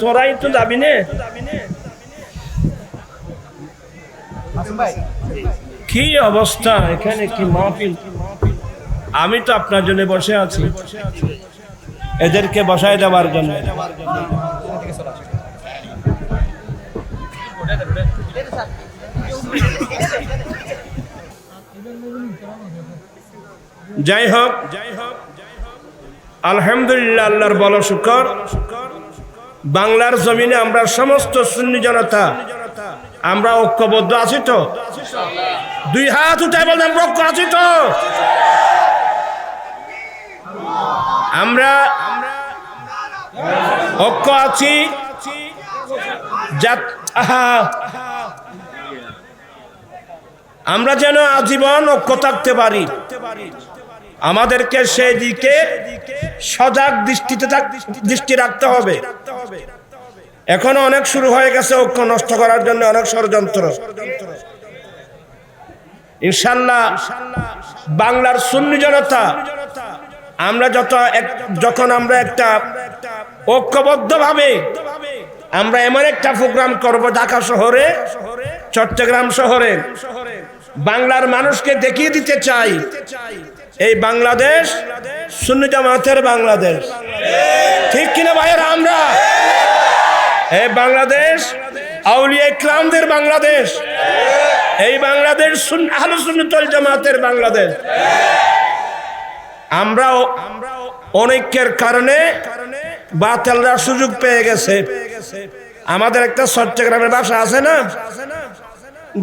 তোরাই তো যাবি নে। কি অবস্থা এখানে, কি মাহফিল! আমি তো আপনার জন্য বসে আছি, এদেরকে বসায় দেওয়ার জন্য। যাই হোক, আলহামদুলিল্লাহ, আল্লাহর বড় শুকর, বাংলার জমিনে আমরা সমস্ত সুন্নি জনতা আমরা ঐক্যবদ্ধ আছি তো? দুই হাত উঠায় বললাম, ঐক্য আছি তো? আমরা ঐক্য আছি। আমরা যেন আজীবন ঐক্য থাকতে পারি, আমাদেরকে সেই দিকে সজাগ দৃষ্টি রাখতে হবে। এখনো অনেক শুরু হয়ে গেছে ঐক্য নষ্ট করার জন্য, অনেক ষড়যন্ত্র। ইনশাআল্লাহ বাংলার সুন্নি জনতা আমরা যখন আমরা একটা ঐক্যবদ্ধভাবে আমরা এমন একটা প্রোগ্রাম করব, ঢাকা শহরে, চট্টগ্রাম শহরে, বাংলার মানুষকে দেখিয়ে দিতে চাই এই বাংলাদেশ সুন্নি জামাতের বাংলাদেশ। ঠিক কিনা ভাইয়েরা? আমরা এই বাংলাদেশ আউলিয়া ইকরামদের বাংলাদেশ, এই বাংলাদেশ আহলে সুন্নাত ওয়াল জামাতের বাংলাদেশ। আমরাও অনৈক্যের কারণে বাতিলরা সুযোগ পেয়ে গেছে। আমাদের একটা চট্টগ্রামের ভাষা আছে না,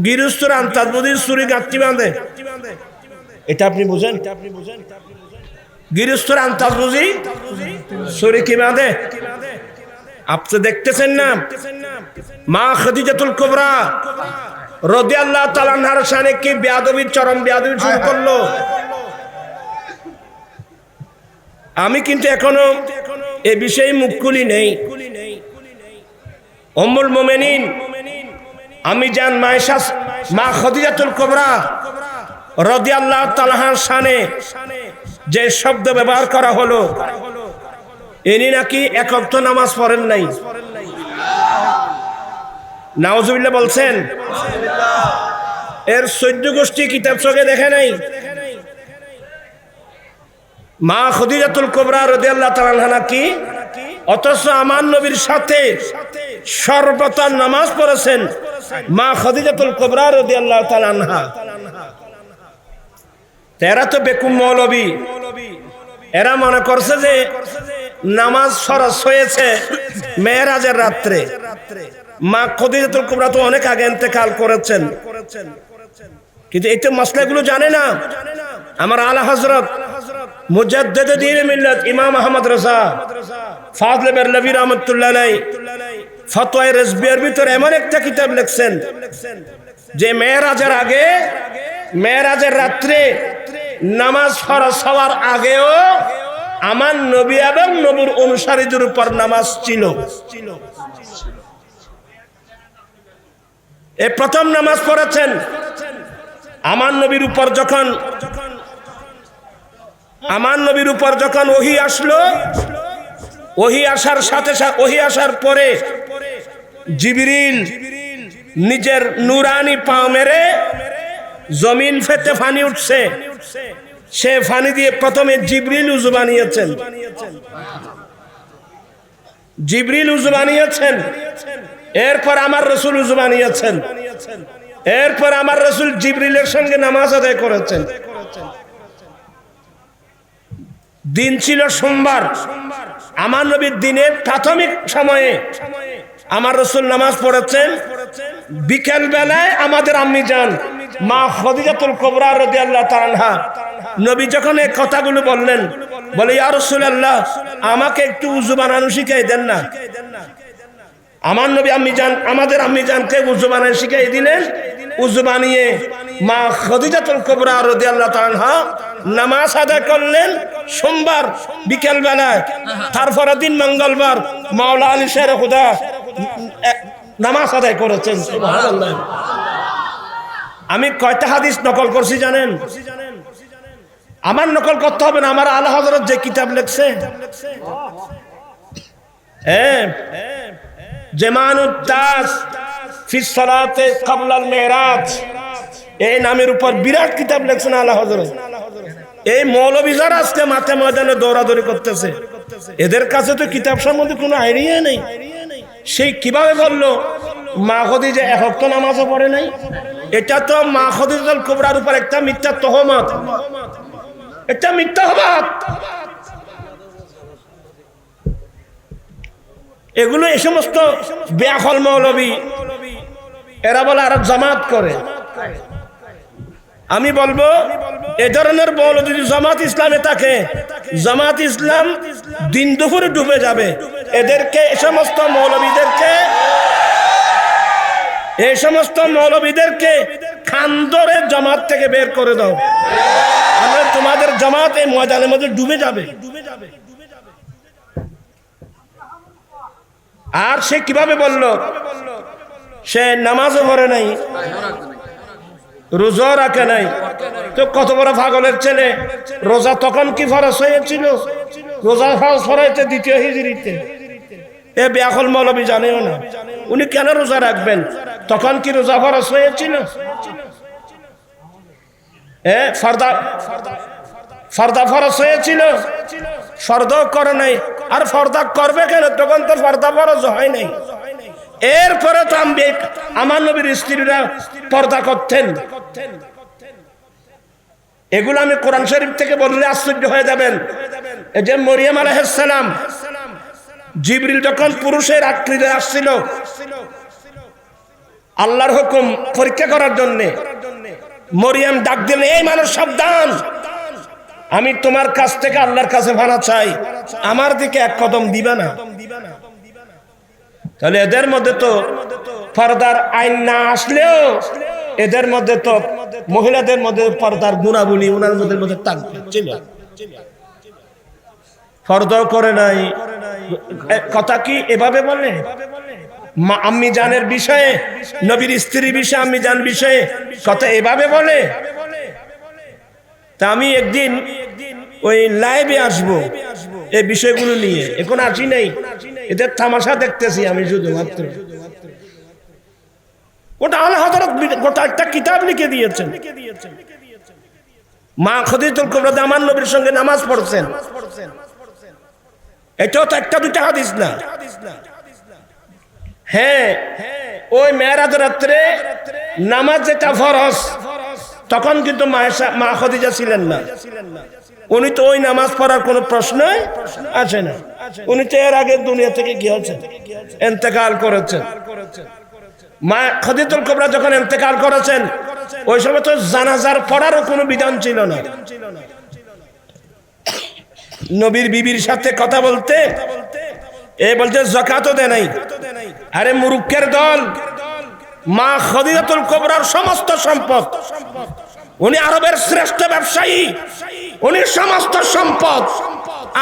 গৃহস্থর আন্তাজ বুঝি চুরি গাঁটটি বাঁধে। এটা আপনি বুঝেন? গৃহস্থর আন্তাজ বুঝি চুরি কি বাঁধে? আপনি দেখতেছেন না, মা খাদিজাতুল কুবরা রাদিয়াল্লাহু তাআলা আনহার শানে কি বেয়াদবির, চরম বেয়াদবি শুরু করলো। আমি কিন্তু এখনো এ বিষয়ে মুখ খুলি নেই। উম্মুল মুমিনিন আমি জান মা খাদিজাতুল কুবরা রাদিয়াল্লাহু তাআলা আনহার শানে যে শব্দ ব্যবহার করা হলো, ইনি নাকি এক ওয়াক্ত নামাজ পড়েন নাই। নাউজুবিল্লাহ বলছেন? এর 14 গোষ্ঠী কিতাব চোখে দেখে নাই। মা খাদিজাতুল কুবরা রাদিয়াল্লাহু তাআলা আনহা নাকি, অথচ আমার নবীর সাথে সর্বপ্রথম নামাজ পড়েছেন মা খাদিজাতুল কুবরা রাদিয়াল্লাহু তাআলা আনহা। এরা তো বেকুম মৌলবী, এরা মনে করছে যে নামাজ ফরজ হয়েছে মেরাজের রাত্রে। মা খাদিজাতুল কুবরা তো অনেক আগে ইন্তেকাল করেছেন, কিন্তু এই তো মসলাগুলো জানে না। আমার আলা হযরত মুজাদ্দিদ দ্বীন মিল্লাত ইমাম আহমদ রাজা ফাজলে বেরলভী রাহমাতুল্লাহ আলাইহি ফতোয়ায়ে রাজবিয়ার ভিতর এমন একটা কিতাব লিখছেন যে মেরাজের আগে, মেরাজের রাত্রে নামাজ ফরজ হওয়ার আগেও আমার নবী এবং নবীর অনুসারীদের উপর নামাজ ছিল। এই প্রথম নামাজ পড়েছেন আমার নবীর উপর। আমার নবীর উপর যখন ওহী আসলো, ওহী আসার সাথে সাথে, ওহী আসার পরে জিবরিল নিজের নুরানি পা মেরে জমিন ফেটে পানি উঠছে, সে পানি দিয়ে প্রথমে জিবরিল উযু বানিয়েছেন। জিবরিল উযু বানিয়েছেন, এরপর আমার রাসূল উযু বানিয়েছেন, এরপর আমার রাসূল জিবরিলের সঙ্গে নামাজ আদায় করেছেন। দিন ছিল সোমবার। আমার নবীর দিনের প্রাথমিক সময়ে আমার রাসূল নামাজ পড়েছেন। বিকেল বেলায় আমাদের আম্মি জান মা খাদিজাতুল কুবরা রাদিয়াল্লাহু তাআলা আনহা নবী যখন এই কথাগুলো বললেন, বলে ইয়া রাসূলুল্লাহ, আমাকে একটু উযু বানানো শিখিয়ে দেন না। আমার নবী আমাদের আম্মি জানকে উযু বানানো শিখিয়ে দিলেন। উযু বানিয়ে মা খাদিজাতুল কুবরা রাদিয়াল্লাহু তাআলা আনহা নামাজ আদায় করলেন সোমবার বিকেল বেলায়। তারপরের দিন মঙ্গলবার মাওলা আলী শের খুদা নামাজ আদায় করেছেন। সুবহানাল্লাহ। আমি কয়টা হাদিস নকল করছি জানেন? আমার নকল করতে হবে না, আমার আলা হযরত যে কিতাব লিখছে, জামানুত তাজ ফি সালাতে ক্বাবলাল মিরাজ, এই নামের উপর বিরাট কিতাব লিখছেন আলা হযরত। এই মৌলবী যারা আজকে মাঠে ময়দানে দৌড়াদৌড়ি করতেছে, এদের কাছে তো কিতাব সম্বন্ধে কোনো আইডিয়া নেই। সেই কিভাবে বললো মা খদিজা এক ওয়াক্ত নামাজও পড়ে নাই? এটা তো মা খদিজাতুল কুবরার উপর একটা মিথ্যা তহমত, একটা মিথ্যা অপবাদ। এগুলো এই সমস্ত বেআকল মৌলবী, এরা বলে আর জামাত করে। আমি বলবো এ ধরনের বল যদি জামাত ইসলামে থাকে, জামাত ইসলাম দিন দুপুরে ডুবে যাবে। এদেরকে এই সমস্ত মৌলবীদেরকে খান ধরে জামাত থেকে বের করে দাও, আমরা তোমাদের জামাত এই ময়দানের মধ্যে ডুবে যাবে। আর সে কিভাবে বলল? সে নামাজও পড়ে নাই, রোজা রাখে নাই। তো কত বড় পাগলের ছেলে! রোজা তখন কি ফরজ হয়েছিল? রোজা ফরজ হয়েছে দ্বিতীয় হিজরিতে। এ বেআকল মৌলবী জানেও না, উনি কেন রোজা রাখবেন? তখন কি রোজা ফরজ হয়েছিল? ফরদা ফরজ হয়েছিল? ফরদ করে নাই। আর ফরদা করবে কেন? তখন তো ফরদা ফরজ হয় নাই। এরপরে তো আমার নবীর স্ত্রীরা পর্দা করতেন। এগুলো আমি কোরআন শরীফ থেকে বললে আশ্চর্য হয়ে যাবেন। এই যে মরিয়ম আলাইহিস সালাম, জিবরিল যখন পুরুষের আকৃতিতে আসছিল আল্লাহর হুকুম পরীক্ষা করার জন্য, মরিয়ম ডাক দিলেন, এই মানুষ সাবধান, আমি তোমার কাছ থেকে আল্লাহর কাছে ভাড়া চাই, আমার দিকে এক কদম দিবা না। তাহলে এদের মধ্যে তো পর্দার আইন না আসলেও এদের মধ্যে তো মহিলাদের মধ্যে পর্দার গুণাবলী ওনার মধ্যে থাকবে। পর্দাও করে নাই। কথা কি এভাবে বলে? আম্মি জানের বিষয়ে, নবীর স্ত্রীর বিষয়ে, আম্মি জান বিষয়ে কথা এভাবে বলে? তা আমি একদিন ওই লাইভে আসবো এই বিষয়গুলো নিয়ে, এখন আসি নাই, এদের তামাশা দেখতেছি আমি শুধুমাত্র। ওটা আলা হযরত গোটা একটা কিতাব লিখে দিয়েছেন। মা খদিজাতুল কুবরা আমার নবীর সঙ্গে নামাজ পড়ছেন, এটাও তো একটা দুটা হাদিস না। হ্যাঁ, ওই মেরাজ রাত্রে নামাজ যেটা ফরজ, তখন কিন্তু মা খদিজা ছিলেন না। উনি তো ওই নামাজ পড়ার কোনো প্রশ্নই আসে না। উনি তো এর আগে দুনিয়া থেকে গিয়েছেন, ইন্তেকাল করেছেন। মা খদিজাতুল কুবরা যখন ইন্তেকাল করেছেন, ওই সময় তো জানাজার পড়ারও কোনো বিধান ছিল না। নবীর বিবির সাথে কথা বলতে বলছে যাকাতও দেয় নাই। আরে মুরুক্কের দল, মা খদিজাতুল কুবরার সমস্ত সম্পদ, উনি আরবের শ্রেষ্ঠ ব্যবসায়ী, উনি সমস্ত সম্পদ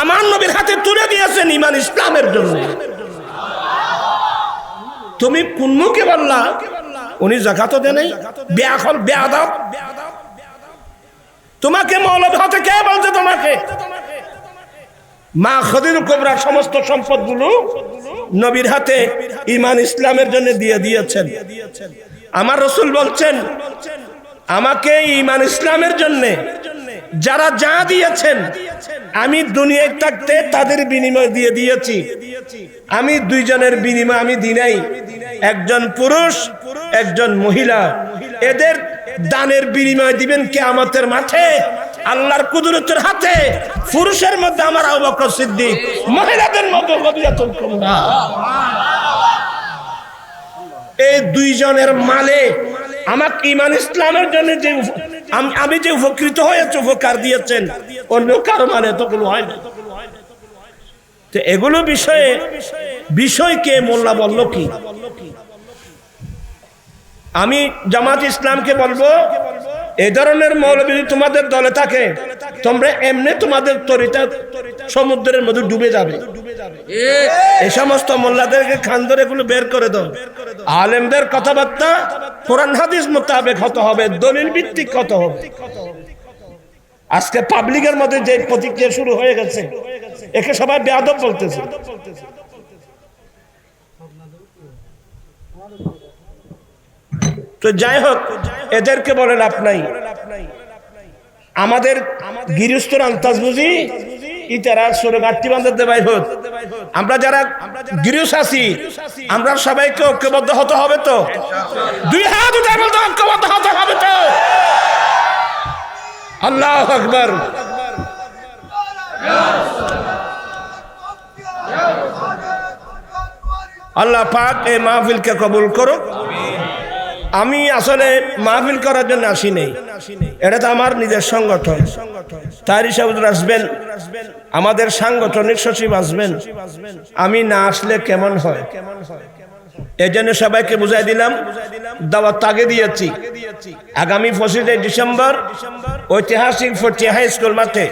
আমার নবীর হাতে তুলে দিয়েছেন ঈমান ইসলামের জন্য। তুমি কোন মুখে বললা উনি যাকাতও দেয় নাই? বেআকল, বেয়াদব! তোমাকে মৌলবী হতে কে বলছে? তোমাকে মা খদিজাতুল কুবরার সমস্ত সম্পদগুলো নবীর হাতে ঈমান ইসলামের জন্য দিয়ে দিয়েছেন। আমার রাসূল বলছেন, আমাকে ঈমান ইসলামের জন্য যারা যা দিয়েছেন আমি দুনিয়ায় থাকতে তাদের বিনিময় দিয়ে দিয়েছি। আমি দুইজনের বিনিময় আমি দিই নাই, একজন পুরুষ একজন মহিলা। এদের দানের বিনিময় দিবেন কিয়ামতের মাঠে আল্লাহর কুদরতের হাতে। পুরুষের মধ্যে আমার আবু বকর সিদ্দিক, মহিলাদের মধ্যে খদিজাতুল কুবরা। এই দুইজনের মালে আমাকে ঈমান ইসলামের জন্য যে আমি যে উপকৃত হয়েছে, উপকার দিয়েছেন, অন্য কারো মানে এতগুলো হয় না। তো এগুলো বিষয়কে মোল্লা বলল কি? আমি জামাত ইসলামকে বলবো, এই ধরনের মৌলবী তোমাদের দলে থাকে, তোমরা এমনি তোমাদের তরিটা সমুদ্রের মধ্যে ডুবে যাবে। এই সমস্ত মোল্লাদেরকে খান ধরে এগুলো বের করে দাও। আলেমদের কথাবার্তা কোরআন হাদিস মোতাবেক হতে হবে, দলিল ভিত্তিক হতে হবে। আজকে পাবলিকের মধ্যে যে প্রতিক্রিয়া শুরু হয়ে গেছে, একে সবাই বেয়াদব বলতেছে। তো যাই হোক, এদেরকে বলে লাভ নাই। আমাদের গৃহস্থর আন্তাজ বুঝি ইতারা সরে গাঠি বাঁধতে ভাই হোক। আমরা যারা গৃহস্থ আছি আমরা সবাইকে ঐক্যবদ্ধ হতে হবে তো, দুই হাত উঠে বলতে ঐক্যবদ্ধ হতে হবে তো। আল্লাহু আকবার। আল্লাহ পাক এই মাহফিলকে কবুল করুক। আমি আসলে মাহফিল করার জন্য আসি নেই, এটা তো আমার নিজের সংগঠন। তারি সাহেব আসবেন, আমাদের সাংগঠনিক সচিব আসবেন, আমি না আসলে কেমন হয়? এই জন্য সবাইকে বুঝাই দিলাম, দাওয়াত আগে দিয়েছি। আগামী 25 ডিসেম্বর ঐতিহাসিক ফটিয়া হাই স্কুল মাঠে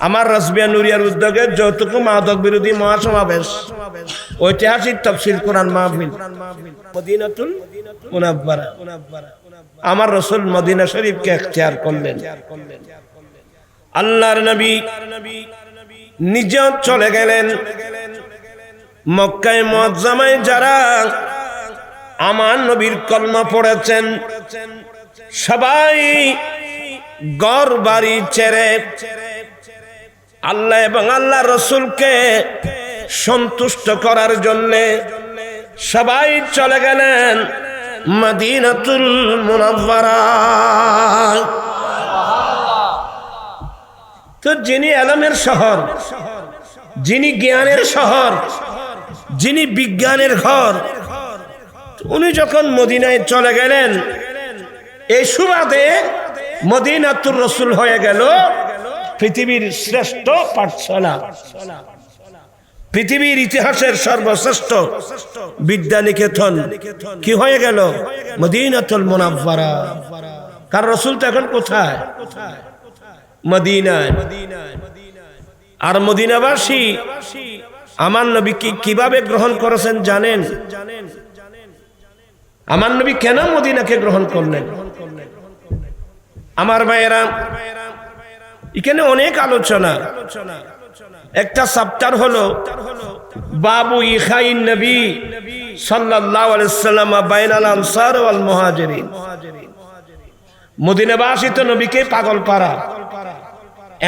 আমার রাসবিয়া নুরিয়ার উদ্যোগে যৌতুক মাদক বিরোধী মহাসমাবেশ, ঐতিহাসিক তাফসীর কোরআন মাহফিল মদিনাতুল মুনাওয়ারা। আমার রাসূল মদিনা শরীফকে ইখতিয়ার করলেন। আল্লাহর নবী নিজে চলে গেলেন মক্কায় মুআজ্জামায়। যারা আমার নবীর কলমা পড়েছেন সবাই ঘর বাড়ি ছেড়ে আল্লাহ এবং আল্লাহ রসুলকে সন্তুষ্ট করার জন্য সবাই চলে গেলেন মদিনাতুল মুনাওয়ারা। তো যিনি ইলমের শহর, যিনি জ্ঞানের শহর, যিনি বিজ্ঞানের ঘর, উনি যখন মদিনায় চলে গেলেন, এই সুবাদে মদিনাতুর রাসূল হয়ে গেল পৃথিবীর শ্রেষ্ঠ পাঠশালা, পৃথিবীর ইতিহাসের সর্বশ্রেষ্ঠ বিদ্যানিকেতন কি হয়ে গেল? মদিনাতুল মুনাওয়ারা। কারণ রাসূল তো এখন কোথায়? মদিনায়। আর মদিনাবাসী আমার নবীকে কিভাবে গ্রহণ করেছেন জানেন? আমার নবী কেন মদিনাকে গ্রহণ করলেন? আমার ভাইয়েরা, এখানে অনেক আলোচনা। একটা চ্যাপ্টার হলো বাবু ইখাইন নবী সাল্লাল্লাহু আলাইহি ওয়াসাল্লাম বাইনাল আনসার ওয়াল মুহাজিরিন। মদিনাবাসী তো নবীকে পাগল পারা,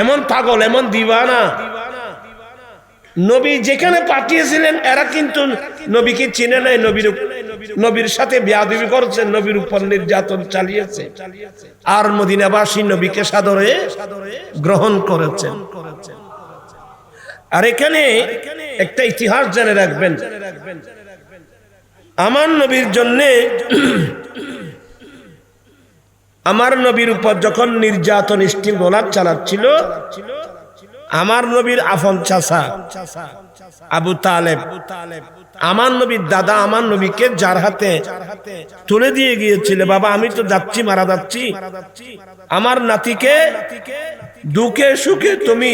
এমন পাগল, এমন দিওয়ানা। নবী যেখানে পাঠিয়েছিলেন এরা কিন্তু নবীকে চিনে নাই, নবীর সাথে বেয়াদবি করেছেন, নবীর উপর নির্যাতন চালিয়েছে। আর মদিনাবাসী নবীকে সাদরে গ্রহণ করেছেন। আর এখানে একটা ইতিহাস জেনে রাখবেন, আমার নবীর জন্য, আমার নবীর উপর যখন নির্যাতন স্টিমরোলার চালাচ্ছিল, আমার নবীর আপন চাচা আবু তালেব, আমার নবীর দাদা আমার নবীকে যার হাতে তুলে দিয়ে গিয়েছিল, বাবা আমি তো যাচ্ছি, মারা যাচ্ছি, আমার নাতিকে দুঃখে সুখে তুমি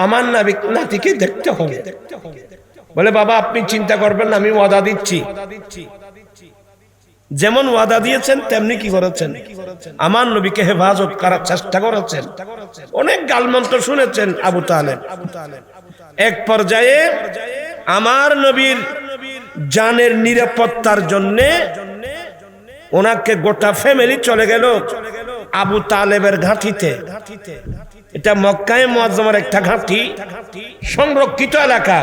আমার নাতিকে দেখতে হবে। বলে বাবা আপনি চিন্তা করবেন না, আমি ওয়াদা দিচ্ছি। যেমন ওয়াদা দিয়েছেন তেমনি কি করেছেন? আমার নবীকে হেফাজত করার চেষ্টা করেছেন। অনেক গালমন্ত্র শুনেছেন আবু তালেব। এক পর্যায়ে আমার নবীর জানের নিরাপত্তার জন্য ওনাকে গোটা ফ্যামিলি চলে গেল আবু তালেবের ঘাঁটিতে। এটা মক্কায়ে মুআজ্জামার একটা ঘাঁটি, সংরক্ষিত এলাকা,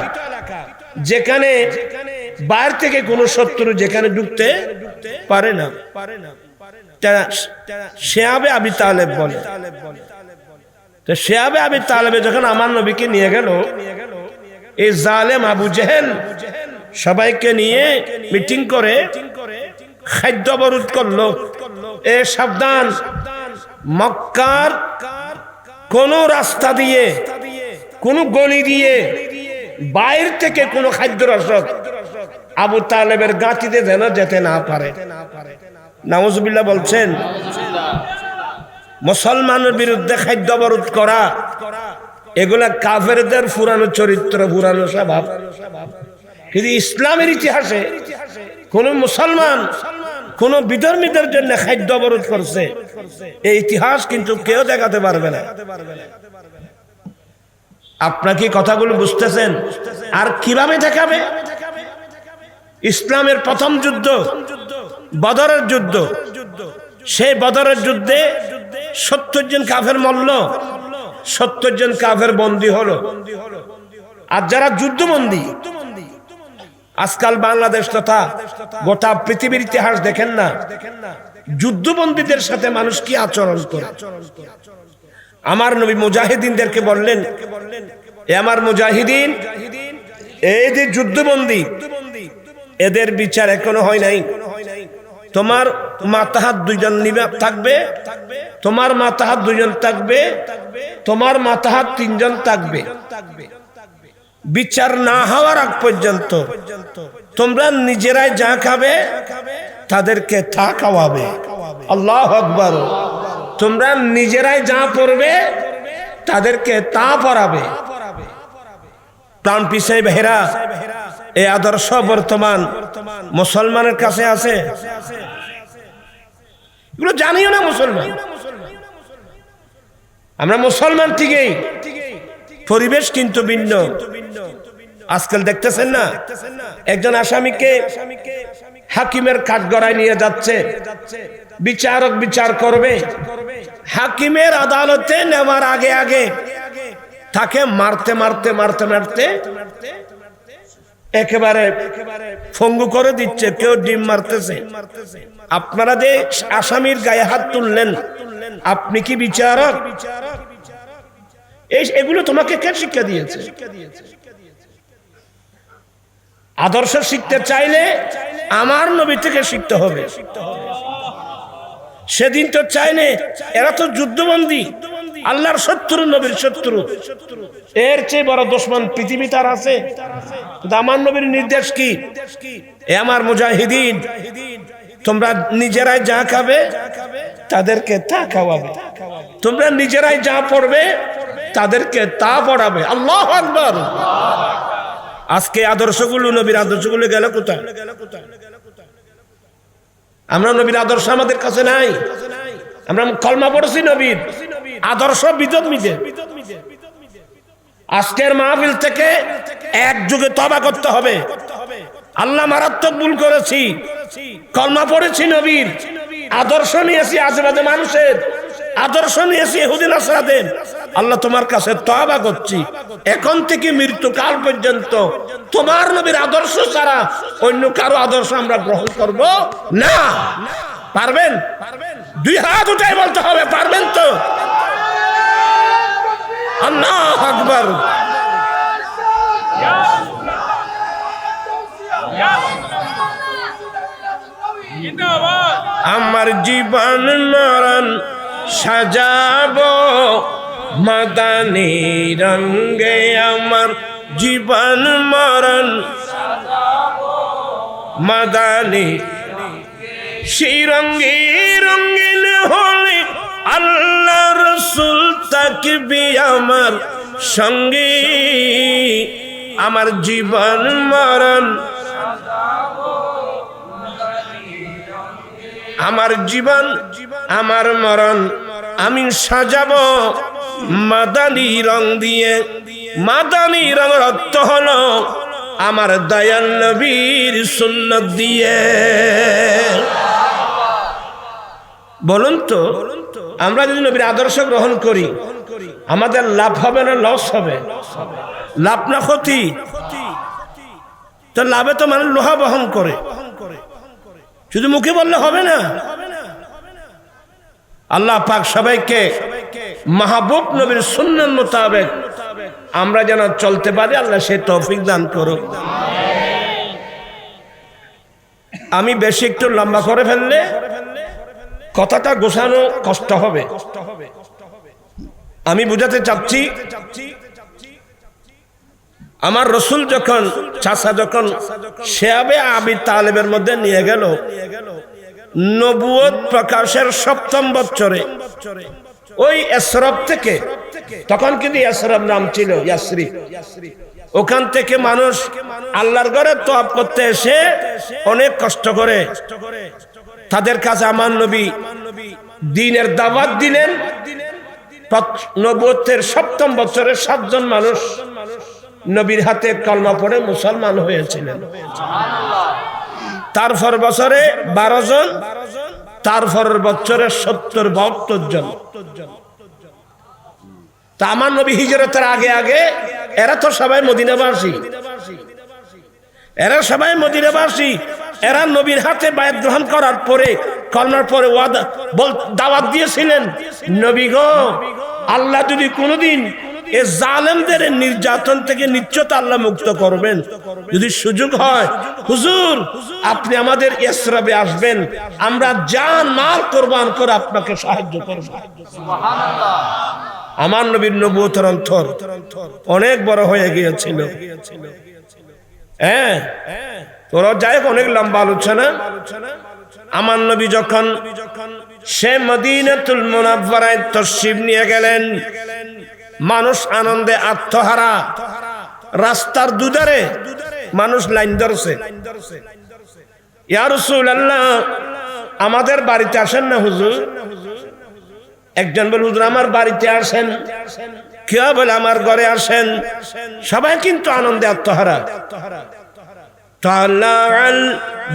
যেখানে বাইরে থেকে কোনো শত্রু যেখানে ঢুকতে পারে না। শেয়াবে আবি তালেব বলে। তো শেয়াবে আবি তালেবে যখন আমার নবীকে নিয়ে গেল, এই জালেম আবু জেহেল সবাইকে নিয়ে মিটিং করে খাদ্য অবরোধ করলো। এ সাবধান, মক্কার কোন রাস্তা দিয়ে, কোন গলি দিয়ে বাইরে থেকে কোন খাদ্য রসদ আবু তালেবের গাঁটিতে যেন যেতে না পারে। নাউজুবিল্লাহ বলছেন। মুসলমানের বিরুদ্ধে খাদ্য অবরোধ করা, এগুলা কাফেরদের পুরানো চরিত্র, পুরানো স্বভাব। কিন্তু ইসলামের ইতিহাসে কোন মুসলমান কোন বিধর্মীদের জন্য খাদ্য অবরোধ করছে, এই ইতিহাস কিন্তু কেউ দেখাতে পারবে না। আপনার কি কথাগুলো বুঝতেছেন? আর কিভাবে দেখাবে? ইসলামের প্রথম যুদ্ধ বদরের যুদ্ধ। সেই বদরের যুদ্ধে 70 জন কাফের মরল, 70 জন কাফের বন্দী হলো। আর যারা যুদ্ধবন্দী, আজকাল বাংলাদেশ তথা গোটা পৃথিবীর ইতিহাস দেখেন না, যুদ্ধবন্দীদের সাথে মানুষ কি আচরণ করে। আমার নবী মুজাহিদিনদেরকে বললেন, এ আমার মুজাহিদিন, এই যে যুদ্ধবন্দী, এদের বিচার এখনো হয় নাই। তোমার মাতাহাত 2 জন থাকবে, তোমার মাতাহাত 2 জন থাকবে, তোমার মাতাহাত 3 জন থাকবে। বিচার না হওয়ার আগ পর্যন্ত তোমরা নিজেরাই যা খাবে তাদেরকে তা খাওয়াবে। আল্লাহু আকবার। তোমরা নিজেরাই যা পড়বে তাদেরকে তা পড়াবে। প্রাণ পিছাই ভাইরা, এই আদর্শ বর্তমান মুসলমানের কাছে আছে? এগুলো জানিও না মুসলমান। আমরা মুসলমান ঠিকই, পরিবেশ কিন্তু ভিন্ন। আজকাল দেখতেছেন না, একজন আসামিকে হাকিমের কাঠগড়ায় নিয়ে যাচ্ছে, বিচারক বিচার করবে। হাকিমের আদালতে নেওয়ার আগে আগে তাকে মারতে মারতে মারতে মারতে একেবারে ফঙ্গু করে দিচ্ছে, কেউ ডিম মারতেছে। আপনারা যে আসামির গায়ে হাত তুললেন, আপনি কি বিচারক? এগুলো তোমাকে কে শিক্ষা দিয়েছে? আদর্শ শিখতে চাইলে আমার নবী থেকে শিখতে হবে। সেদিন তো চাইলে, এরা তো যুদ্ধবন্দী, আল্লাহর শত্রু, নবীর শত্রু। এর চেয়ে বড় দুশমন পৃথিবী তার আছে? আমার নবীর নির্দেশ কি? এ আমার মুজাহিদিন, তোমরা নিজেরাই যা খাবে তাদেরকে তা খাওয়াবে, তোমরা নিজেরাই যা পড়বে তাদেরকে তা পড়াবে। আল্লাহু আকবার। আজকে আদর্শগুলো, নবীর আদর্শগুলো গেল কোথায়? আমরা নবীর আদর্শ আমাদের কাছে নাই। আমরা কলমা পড়েছি নবীর, আদর্শ বিদত মিদে। আজকের মাহফিল থেকে এক যুগে তওবা করতে হবে। আল্লাহ মারাত্মক ভুল করেছি, কলমা পড়েছি নবীর, আদর্শ নিয়েছি আজেবাজে মানুষের, আদর্শ নিয়েছি ইহুদি নাসরাদের। আল্লাহ তোমার কাছে তওবা করছি, এখন থেকে মৃত্যুকাল পর্যন্ত তোমার নবীর আদর্শ ছাড়া অন্য কারো আদর্শ আমরা গ্রহণ করব না। পারবেন? 2 হাত উঠাই বলতে হবে, পারবেন তো? আল্লাহু আকবার। আমার জীবন মরণ সাজাবো মাদানী রঙে, আমার জীবন মরণ মাদানী, সেই রঙে রঙিন হলে আল্লাহ রাসূল থাকবে আমার সঙ্গে। আমার জীবন মরণ, আমার জীবন আমার মরণ আমি সাজাবো মাদানী রং দিয়ে। মাদানী রং অর্থ হলো আমার দয়াল নবীর সুন্নাত দিয়ে। বলুন তো, আমরা যদি নবীর আদর্শ গ্রহণ করি, আমাদের লাভ হবে না লস হবে? লাভ না ক্ষতি? তো লাভে তো মানুষ লোহা বহন করে, শুধু মুখে বললে হবে না। আল্লাহ পাক সবাইকে মাহবুব নবীর সুন্নাত মোতাবেক আমরা যেন চলতে পারি, আল্লাহ সে তৌফিক দান করুক। আমি বেশি একটু লম্বা করে ফেললে কথাটা গোছানো কষ্ট হবে। আমি বুঝাতে চাচ্ছি, আমার রসুল যখন চাচা যখন শেয়াবে আবি তালেবের মধ্যে নিয়ে গেল, নবুয়ত প্রকাশের 7ম বছরে ওই এসরব থেকে, তখন কিন্তু এসরব নাম ছিল ইয়াসরিব, ওখান থেকে মানুষ আল্লাহর ঘরে তওয়াব করতে এসে অনেক কষ্ট করে তাদের কাছে আমার নবী দ্বীনের দাওয়াত দিলেন। নবুয়তের 7ম বছরে 7 জন মানুষ নবীর হাতে কলমা পড়ে মুসলমান হয়েছিলেন। তারপর বছরে 12 জন, তারপরের বছরে 70-72 জন। তা আমার নবী হিজরতের আগে আগে এরা তো সবাই মদিনাবাসী, এরা সবাই মদিনাবাসী। এরা নবীর হাতে বায়াত গ্রহণ করার পরে, কলমার পরে দাওয়াত দিয়েছিলেন, নবী গো, আল্লাহ যদি কোনোদিন এই জালেমদের নির্যাতন থেকে নিশ্চয়তা আল্লাহ মুক্ত করবেন, যদি সুযোগ হয় হুজুর আপনি আমাদের ইসরাবে আসবেন, আমরা জান মাল কোরবান করে আপনাকে সাহায্য করব। সুবহানাল্লাহ। আমার নবীর নবুয়তের অন্তর অনেক বড় হয়ে গিয়েছিল। হ্যাঁ, তোরা যাই অনেক লম্বা আলোচনা। আমার নবী যখন সে মদিনাতুল মুনাওয়ারায় তাশরীফ নিয়ে গেলেন, মানুষ আনন্দে আত্মহারা, রাস্তার দুধারে মানুষ লাইন ধরছে, ইয়া রাসূলুল্লাহ আমাদের বাড়িতে আসেন না হুজুর। একজন বলে হুজুর আমার বাড়িতে আসেন, কেউ বলে আমার ঘরে আসেন। সবাই কিন্তু আনন্দে আত্মহারা। তালাআল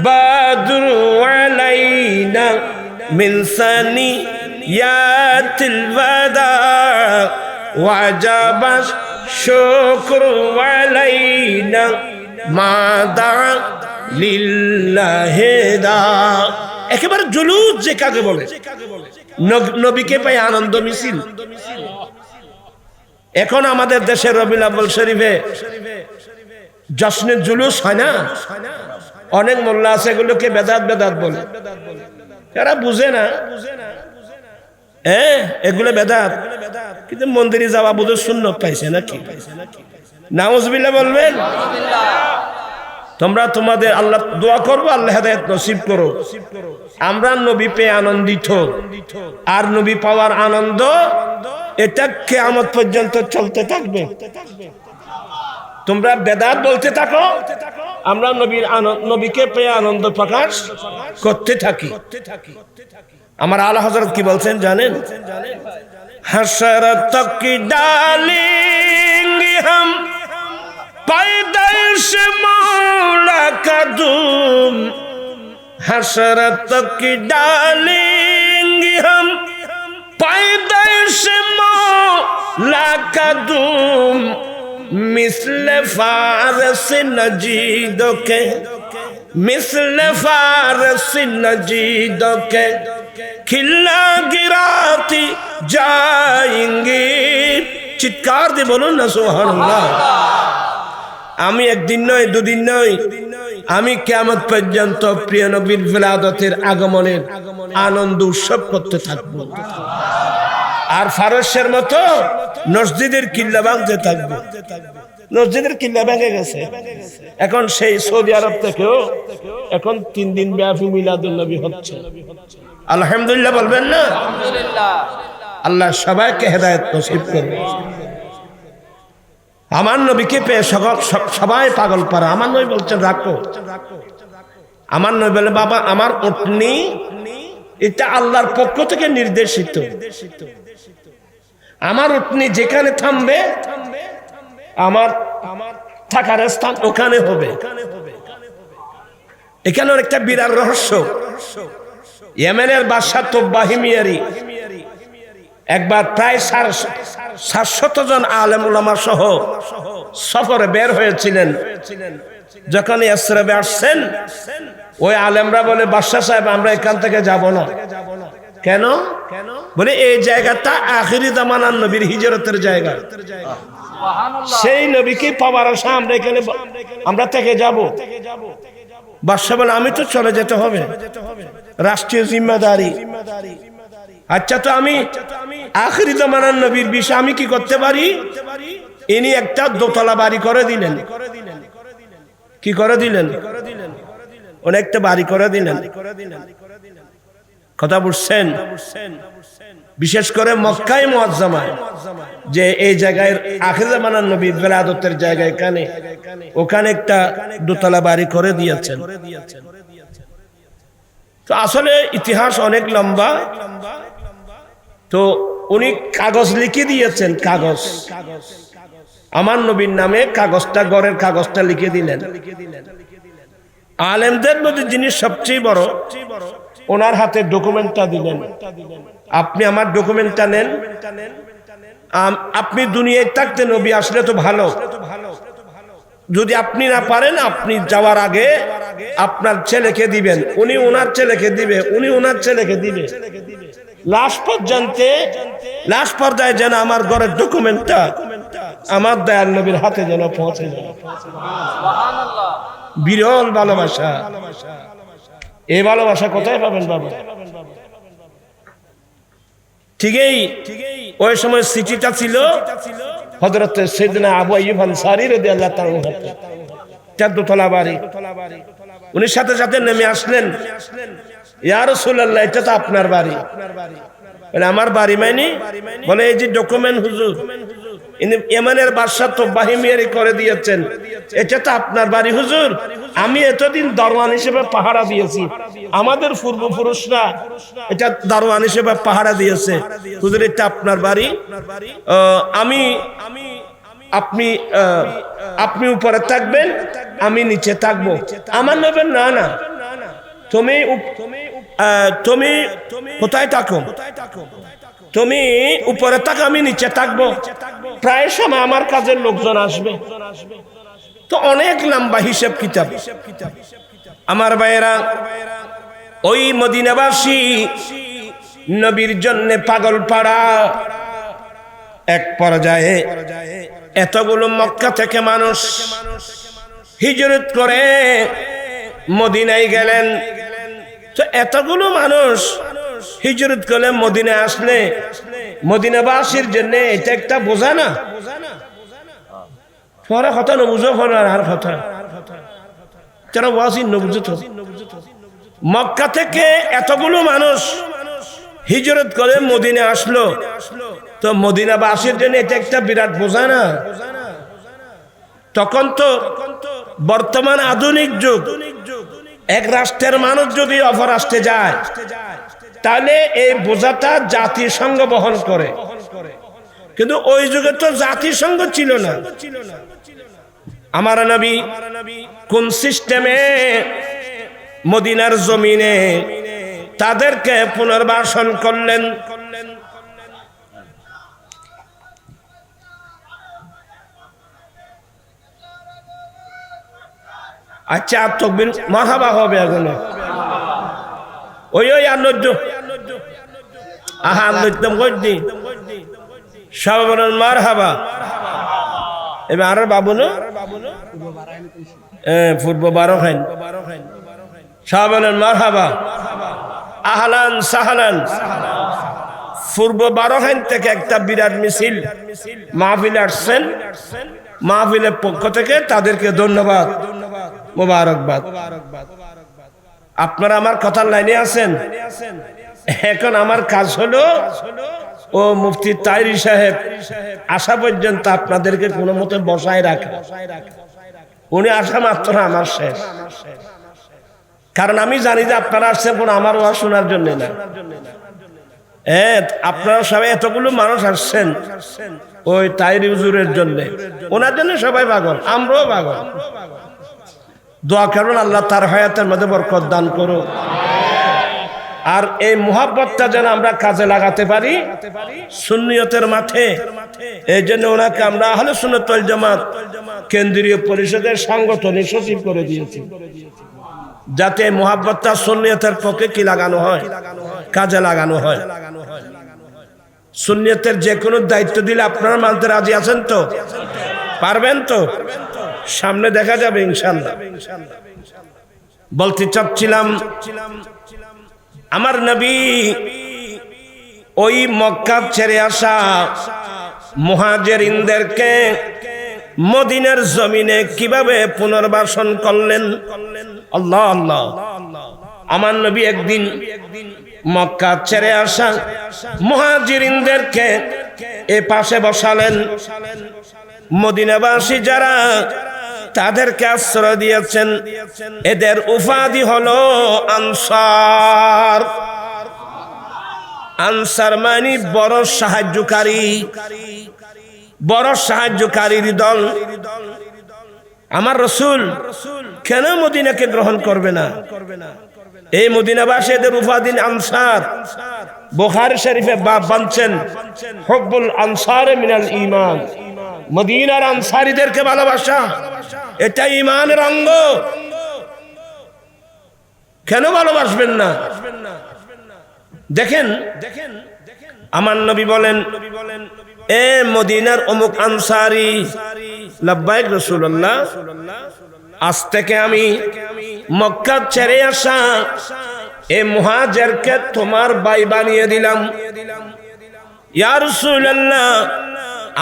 বাদরু আলাইনা মিন সানিয়াতিল ওয়াদা ওয়াজাবা শুকরু আলাইনা মা দা লিল্লাহি দা। একেবারে জুলুস যে কাকে বলে, নবীকে পাই আনন্দ মিছিল। এখন আমাদের দেশের রবিউল আউয়াল শরীফে জশ্নের জুলুস হয় না? অনেক মোল্লা আছে এগুলোকে বেদাত বেদাত বলে, এরা বুঝে না। এগুলো বেদাত, কিন্তু মন্দিরে যাওয়া বুঝে সুন্নত পাইছে নাকি? নাউজুবিল্লাহ বলবেন। তোমরা তোমাদের আল্লাহ দোয়া করবো, আল্লাহ হেদায়েত নসিব করো। আমরা নবী পেয়ে আনন্দিত, আর নবী পাওয়ার আনন্দ এটা কিয়ামত পর্যন্ত চলতে থাকবে। তোমরা বেদাত বলতে থাকো, আমরা নবীকে পেয়ে আনন্দ প্রকাশ করতে থাকি। আমার আলা হযরত কি বলছেন জানেন? হাসরত কি ডালেঙ্গে হাম पैदाइश मौला का धूम, हसरत की डालेंगे हम पैदाइश मौला का धूम, मिस्ल फारस नजीदों के, मिस्ल फारस नजीदों के खिला गिराती जाएंगे। চিৎকার দিয়ে বলুন না সুবহানাল্লাহ। আমি একদিন নয়, দুদিন নয়, আমি কিয়ামত পর্যন্ত প্রিয় নবীর বিলাদতের আগমনের আনন্দ উৎসব করতে থাকবো, আর ফারসের মতো মসজিদের কিল্লা ভাঙতে থাকবো। মসজিদের কিল্লা ভেঙে গেছে, এখন সেই সৌদি আরব থেকেও এখন 3 দিন ব্যাপী মিলাদুন নবী হচ্ছে। আলহামদুলিল্লাহ বলবেন না? আলহামদুলিল্লাহ। আল্লাহ সবাইকে হেদায়েত নসিব করবে। আমার নবীকে পেয়ে সবাই পাগল পারা। আমার নবী বলছেন রাখো। আমার নবী বলে বাবা আমার উটনি এটা আল্লাহর পক্ষ থেকে নির্দেশিত, আমার উটনি যেখানে থামবে আমার থাকার স্থান ওখানে হবে। এখানে একটা বিরাট রহস্য। ইয়েমেনের বাদশা তোবাহি মিয়ারি একবার প্রায় 700 জন আলেম উলামা সহ সফরে বের হয়েছিলেন। যখন ইসরাবে আসছেন, ওই আলেমরা বলে বাদশাহ সাহেব আমরা এখান থেকে যাব না। কেন? বলে এই জায়গাটা আখিরি জামানার নবীর হিজরতের জায়গা, সেই নবীকে পাওয়ার আশা আমরা এখানে আমরা থেকে যাব। বাদশাহ বলে আমি তো চলে যেতে হবে, রাষ্ট্রীয় জিম্মাদারি। আচ্ছা তো আমি আখিরি জামানার নবীর বিষয় আমি কি করতে পারি? ইনি একটা দোতলা বাড়ি করে দিলেন। কি করে দিলেন? অনেকটা বাড়ি করে দিলেন। কথা বুঝছেন? বিশেষ করে মক্কায় মুআজ্জামায় যে এই জায়গায় আখির জামানার নবীর বিলাদতের জায়গা, এখানে ওখানে একটা দোতলা বাড়ি করে দিয়েছেন। তো আসলে ইতিহাস অনেক লম্বা। তো উনি কাগজ লিখে দিয়েছেন, কাগজ আমার নবীর নামে কাগজটা, ঘরের কাগজটা লিখে দিলেন। আলেমদের মধ্যে যিনি সবচেয়ে বড়, ওনার হাতে ডকুমেন্টটা দিলেন, আপনি আমার ডকুমেন্টটা নেন, আপনি দুনিয়ায় থাকতে নবী আসলে তো ভালো, যদি আপনি না পারেন আপনি যাওয়ার আগে আপনার ছেলেকে দিবেন, উনি ওনার ছেলেকে দিবে, উনি ওনার ছেলেকে দিবে, লাস্ট পর্যায়ে যেন আমার ঘরের ডকুমেন্টটা আমার দয়াল নবীর হাতে যেন পৌঁছে যায়। বিরল ভালোবাসা। এই ভালোবাসা কোথায় পাবেন বাবা? ঠিকই ওই সময় চিঠিটা ছিল হযরত সাইয়েদনা আবু আইয়ুব আনসারী রাদিয়াল্লাহু তাআলা হাতে, 14 তলা বাড়ি। উনি সাথে সাথে নেমে আসলেন, ইয়া রাসূলুল্লাহ, এটা তো আপনার বাড়ি। বলে আমার বাড়ি মানে? বলে এই যে ডকুমেন্ট হুজুর, ইয়েমেনের বাদশা তো বাহিমিয়ারি করে দিয়েছেন, এটা তো আপনার বাড়ি হুজুর। আমি এতদিন দারওয়ান হিসেবে পাহারা দিয়েছি, আমাদের পূর্বপুরুষরা এটা দারওয়ান হিসেবে পাহারা দিয়েছে, হুজুর এটা আপনার বাড়ি। আপনি উপরে থাকবেন, আমি নিচে থাকবো। আমার নেবেন না, না তুমি কোথায় থাকো? তুমি উপরে থাকো, আমি নিচে থাকবো। প্রায় সময় আমার কাজের লোকজন আসবে, তো অনেক লম্বা হিসাব কিতাব। আমার ভাইয়েরা, ওই মদিনাবাসী নবীর জন্য পাগল পাড়া। এক পর্যায়ে এতগুলো মক্কা থেকে মানুষ হিজরত করে মদিনায় গেলেন। তো এতগুলো মানুষ হিজরত করে মদিনায় আসলে মদিনাবাসীর জন্য এটা একটা বোঝা না? পরে কথা না বুঝো, আর কথা যারা ওয়াজিন নবুঝো। তো মক্কা থেকে এতগুলো মানুষ হিজরত করে মদিনা আসলো, তো মদিনাবাসীর জন্য এটা একটা বিরাট বোঝা না? তখন তো বর্তমান আধুনিক যুগ, এক রাষ্ট্রের মানুষ যদি অপর রাষ্ট্রে যায় তাহলে এই বোঝাটা জাতিসংঘ বহন করে, কিন্তু ওই যুগে তো জাতিসংঘ ছিল না। আমার নবী কোন সিস্টেমে মদিনার জমিনে তাদেরকে পুনর্বাসন করলেন? আচ্ছা, তকবীর মারহাবা হবে এখন। ওই আনন্দ আহা আনন্দ কই সব বলেন মারহাবা। এবার আর বাবু না পূর্ব 12 খান সব বলেন মারহাবা, আহলান সাহলান। পূর্ব 12 খান থেকে একটা বিরাট মিছিল মাহফিল আসছেন, মাহফিলের পক্ষ থেকে তাদেরকে ধন্যবাদ, মোবারকবাদ। আপনারা আমার কথার লাইনে আছেন। এখন আমার কাজ হলো ও মুফতি তাইরি সাহেব আসা পর্যন্ত আপনাদেরকে কোনো মতে বসায় রাখা। উনি আসা মাত্র আমার শেষ, কারণ আমি জানি যে আপনারা আসছেন কোন আমার ওয়াজ শোনার জন্য না। আপনারা সবাই এতগুলো মানুষ আসছেন ওই তাইরি হুজুরের জন্য, ওনার জন্য সবাই পাগল, আমরাও পাগল। দোয়া করুন আল্লাহ তার হায়াতের মধ্যে বরকত দান করো, আর এই মুহাব্বতটা যেন আমরা কাজে লাগাতে পারি সুন্নিয়তের মাঠে। এই জন্য ওনাকে আমরা আহলে সুন্নাত ওয়াল জামাত কেন্দ্রীয় পরিষদের সাংগঠনিক সচিব করে দিয়েছি, যাতে মুহাব্বতটা সুন্নিয়তের পক্ষে কি লাগানো হয়, কাজে লাগানো হয়। সুন্নিয়তের যে কোনো দায়িত্ব দিলে আপনারা মানতে রাজি আছেন তো? পারবেন তো? সামনে দেখা যাবে ইনশাআল্লাহ। বলতে চাচ্ছিলাম, আমার নবী ওই মক্কা ছেড়ে আসা মুহাজিরিনদেরকে মদিনার জমিনে কিভাবে পুনর্বাসন করলেন। আল্লাহ আল্লাহ। আমার নবী একদিন মক্কা ছেড়ে আসা মুহাজিরিনদেরকে এ পাশে বসালেন, মদিনাবাসী যারা তাদেরকে আশ্রয় দিয়েছেন এদের উপাধি হলো আনসার। আনসার মানে বড় সাহায্যকারী, বড় সাহায্যকারীর দল। আমার রাসূল কেন মদিনাকে গ্রহণ করবে না? এই মদিনাবাসীদের উপাধি আনসার। বুখারী শরীফে বাব বানছেন হুব্বুল আনসার মিনাল ঈমান, মদিনার আনসারীদেরকে ভালোবাসা এটা ঈমানের অঙ্গ। কেন ভালোবাসবেন না? দেখেন আমার নবী বলেন, এ মদিনার অমুক আনসারী, লাব্বাইক রাসূলুল্লাহ, আজ থেকে আমি মক্কা ছেড়ে আসা এই মুহাজিরকে তোমার ভাই বানিয়ে দিলাম। ইয়া রাসূলুল্লাহ,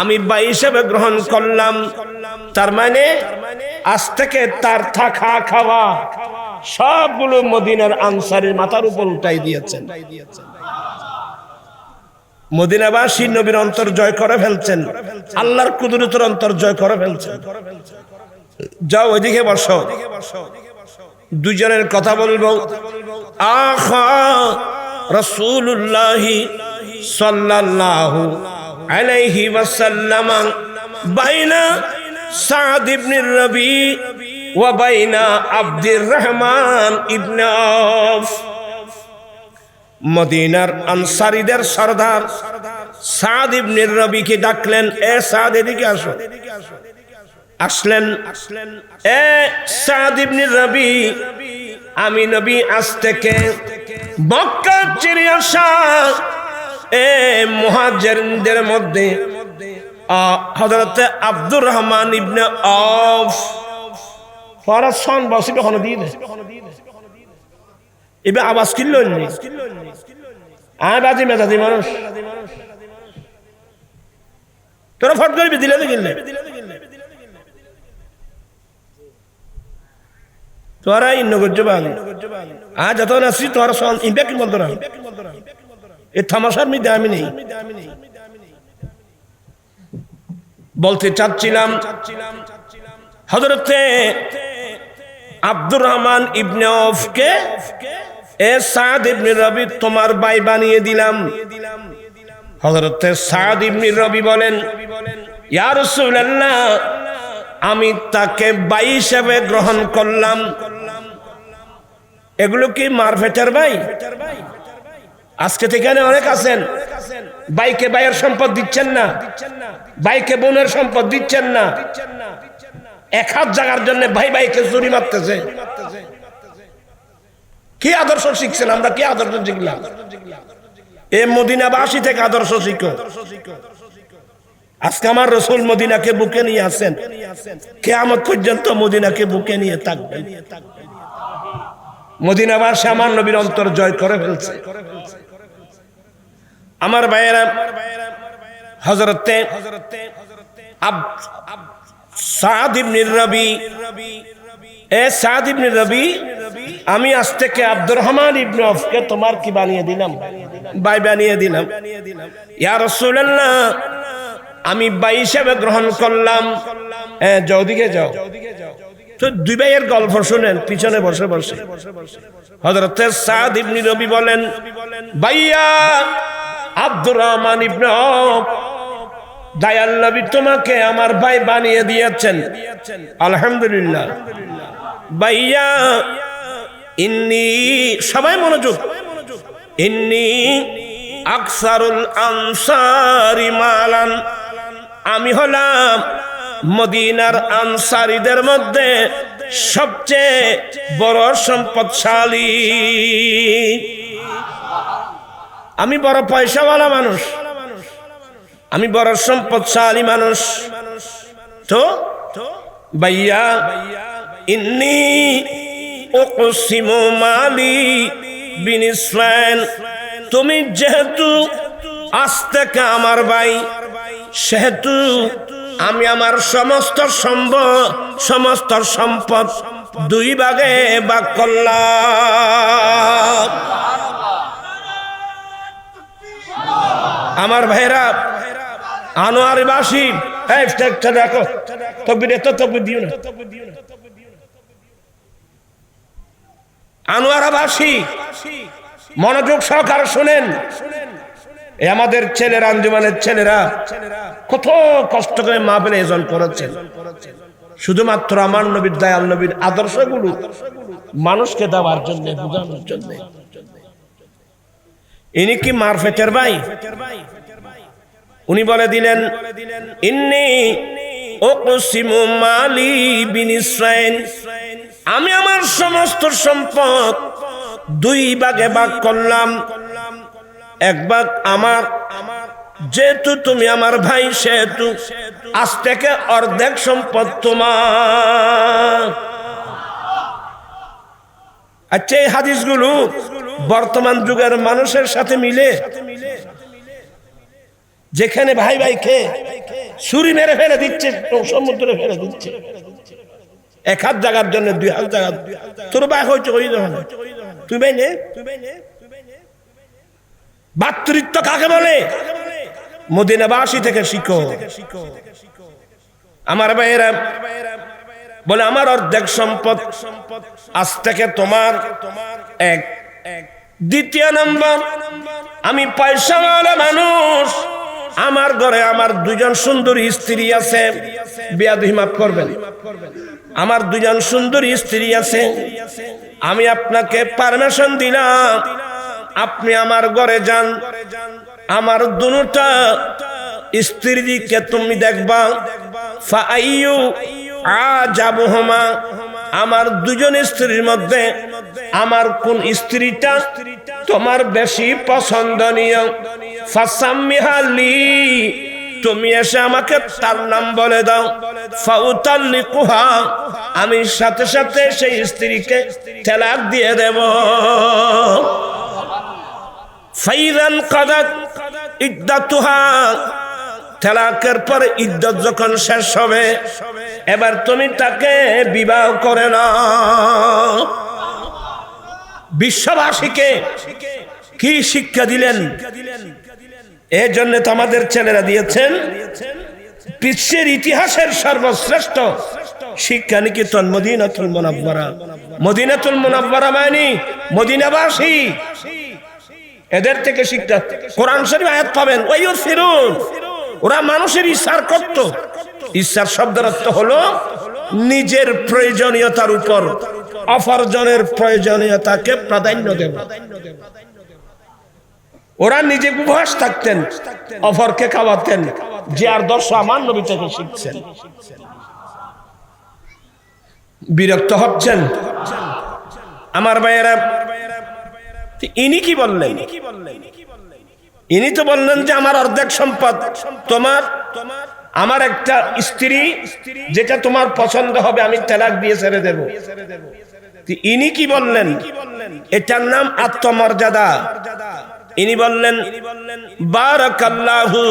আমি ভাই হিসেবে গ্রহণ করলাম। তার মানে আজ থেকে তার থাকা খাওয়া সবগুলো মদিনার আনসারীর মাথার উপর উঠাই দিয়েছেন। মদিনাবাসী নবীর অন্তর জয় করে ফেলছেন, আল্লাহর কুদরতের অন্তর জয় করে ফেলছেন। যাও ওইদিকে বসো, দুজনের কথা বলবো। আখা রাসূলুল্লাহ সাল্লাল্লাহু আলাইহি ওয়াসাল্লাম বাইনা সাদ ইবনে রবি ওয়া বাইনা আব্দুর রহমান ইবনে আওফ। মদিনার আনসারীদের সরদার সাদ ইবনে রবিকে ডাকলেন, এ সাদ এদিকে আসো। আসলেন, এ সাদ ইবনে রবি, আমি নবী আজ থেকে মক্কা ছেড়ে আসা এ মুহাজিরদের মধ্যে হযরত আব্দুর রহমান ইবনে আওফ ফরাসন বসে কখনো দিয়ে দেয় এবার আওয়াজ কিনল নি আয় বাজি মেজাজি মানুষ তোরা ফট করে দিলে কিনলে তোরা ইন্ন করছো বাঙি আজ যত আসছি তোরা সন ইম্প্যাক্ট কি বলতো না এ থামাশার মধ্যে আমি নেই। বলতে চাচ্ছিলাম হযরতে আব্দুর রহমান ইবনে আওফকে এ সাদ ইবনে রবি তোমার ভাই বানিয়ে দিলাম। হযরতে সাদ ইবনে রবি বলেন, ইয়া রাসূলুল্লাহ, আমি তাকে ভাই হিসেবে গ্রহণ করলাম। এগুলো কি মারফেটের ভাই? আজকে থেকে অনেক আছেন ভাইকে ভাইয়ের সম্পদ দিচ্ছেন না, ভাইকে বোনের সম্পদ দিচ্ছেন না, এক হাত জায়গার জন্য ভাই ভাইকে চুরি মারতেছে। কি আদর্শ শিখছেন? আমরা কি আদর্শ শিখলাম? এ মদিনাবাসী থেকে আদর্শ শিখো। আজকে আমার রাসূল মদিনাকে বুকে নিয়ে আসেন, কিয়ামত পর্যন্ত মদিনাকে বুকে নিয়ে থাকবেন। মদিনাবাসী আমার নবীর অন্তর জয় করে ফেলছে। আমার ভাইয়েরা, হযরতে সাদ ইবনে রবি, এ সাদ ইবনে রবি, আমি আজ থেকে আব্দুর রহমান ইবনে আওফকে তোমার কি বানিয়ে দিলাম, ভাই বানিয়ে দিলাম। ইয়া রাসূলুল্লাহ, আমি ভাই হিসেবে গ্রহণ করলাম। যাও দিকে যাও। তো দুই ভাইয়ের গল্প শুনেন পিছনে বসে বসে। হযরতে সাদ ইবনে রবি বলেন, ভাইয়া আব্দুর রহমান ইবনে আওফ, দয়াল নবী তোমাকে আমার ভাই বানিয়ে দিয়েছেন, আলহামদুলিল্লাহ। ভাইয়া ইন্নী, সবাই মনোযোগ, ইন্নী আকসারুল আনসারি মালান, আমি হলাম মদিনার আনসারীদের মধ্যে সবচেয়ে বড় সম্পদশালী। আমি বড় পয়সাওয়ালা মানুষ, আমি বড় সম্পদশালী মানুষ। তো ভাইয়া ইন্নী উকসিমু মালি বিনিসফাইন, তুমি যেহেতু আজ থেকে আমার ভাই, সেহেতু আমি আমার সমস্ত সম্পদ দুই ভাগে ভাগ করলাম। আমার ভাইরা আনোয়ারবাসী, দেখো তকবীর, এত তকবীর দিও না। আনোয়ারবাসী মনোযোগ সহকারে শুনেন। আমাদের ছেলেরা, আঞ্জুমানের ছেলেরা কত কষ্ট করে মাহফিল আয়োজন করেছেন। শুধুমাত্র আমার নবীর দয়াল নবীর আদর্শগুলো মানুষকে দেওয়ার জন্য, বোঝানোর জন্য। ইনি কি মারফেটের ভাই? উনি বলে দিলেন, ইন্নী উকসিমু মালি বিনিসরাইন, আমি আমার সমস্ত সম্পদ দুই ভাগে ভাগ করলাম। এক ভাগ আমার, যেহেতু তুমি আমার ভাই সেহেতু আজ থেকে অর্ধেক সম্পদ তোমার। আচ্ছা, এই হাদিসগুলো বর্তমান যুগের মানুষের সাথে মিলে? যেখানে ভাই ভাইকে ছুরি মেরে ফেলে দিচ্ছে, সমুদ্রে ফেলে দিচ্ছে, এক হাত জায়গার জন্য দুই হাত জায়গা। তোর ভাই হয়েছে ওই ধরনের, তুই ভাই নে। ভাতৃত্ব কাকে বলে? মদিনাবাসী থেকে শিখো। আমার ভাইয়েরা বলে, আমার অর্ধেক সম্পদ আজ থেকে তোমার এক। দ্বিতীয় নম্বর, আমি পয়সাওয়ালা মানুষ, আমার ঘরে আমার দুজন সুন্দরী স্ত্রী আছে। বেয়াদবি মাফ করবেন, আমার দুজন সুন্দরী স্ত্রী আছে। আমি আপনাকে পারমিশন দিলাম, আপনি আমার ঘরে যান, আমার দুটা স্ত্রীকে তুমি দেখবা। ফাআইয়ু আজাবুহুমা, আমার দুজন স্ত্রীর মধ্যে আমার কোন স্ত্রীটা তোমার বেশি পছন্দনীয়, ফাসাম্মিহালি, তুমি এসে আমাকে তার নাম বলে দাও। ফাউতাল্লিকুহা, আমি সাথে সাথে সেই স্ত্রীকে তালাক দিয়ে দেব। ফাইদান কাদাত ইদ্দাতুহা, তালাকের পরে ইদ্দত যখন শেষ হবে, এবার তুমি তাকে বিবাহ করে নাও। বিশ্ববাসীকে কি শিক্ষা দিলেন! এই জন্য তো আমাদের ছেলেরা দিয়েছেন বিশ্বের ইতিহাসের সর্বশ্রেষ্ঠ শিক্ষা নিকেতন মদিনাতুল মুনাওয়ারা। মদিনাতুল মুনাওয়ারা মানে মদিনাবাসী, এদের থেকে শিক্ষা। কোরআন শরীফ আয়াত পাবেন, ওয়াইউর ফিরুন, ওরা মানুষের ইচ্ছার করত। ইচ্ছার শব্দের অর্থ হলো নিজের প্রয়োজনীয়তার উপর অপরজনের প্রয়োজনীয়তাকে প্রাধান্য দেব। ওরা নিজে উপবাস থাকতেন, অপরকে খাওয়াতেন, যে আদর্শ আমার নবী থেকে শিখছেন। বিরক্ত হচ্ছেন আমার ভাইয়েরা? ইনি কি বললেন? ইনি তো বললেন যে আমার অর্ধেক সম্পদ তোমার, আমার একটা স্ত্রী যেটা তোমার পছন্দ হবে আমি তালাক দিয়ে ছেড়ে দেব। ইনি কি বললেন? এটার নাম আত্মমর্যাদা। ইনি বললেন, বারাকাল্লাহু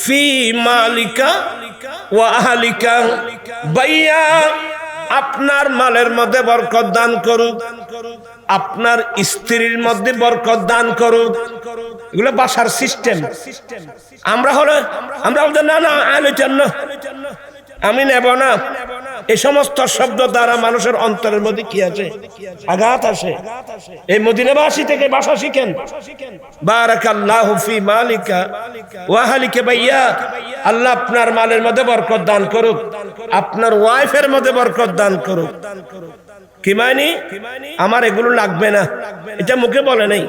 ফি মালিকা ওয়া আহলিকা, ভাইয়া আপনার মালের মধ্যে বরকত দান করুক, আপনার স্ত্রীর মধ্যে বরকত দান করুক। এগুলো বাসার সিস্টেম। আমরা বলতে না না আমি নেব না। এই সমস্ত শব্দ দ্বারা মানুষের অন্তরের মধ্যে কি আছে? আঘাত আসে। এই মদিনাবাসী থেকে ভাষা শিখেন। বারাকাল্লাহু ফি মালিকা ওয়া আহলিকা, ভাইয়া আল্লাহ আপনার মালের মধ্যে বরকত দান করুক, আপনার ওয়াইফের মধ্যে বরকত দান করুক। কি মানে? আমার এগুলো লাগবে না, এটা মুখে বলে নাই।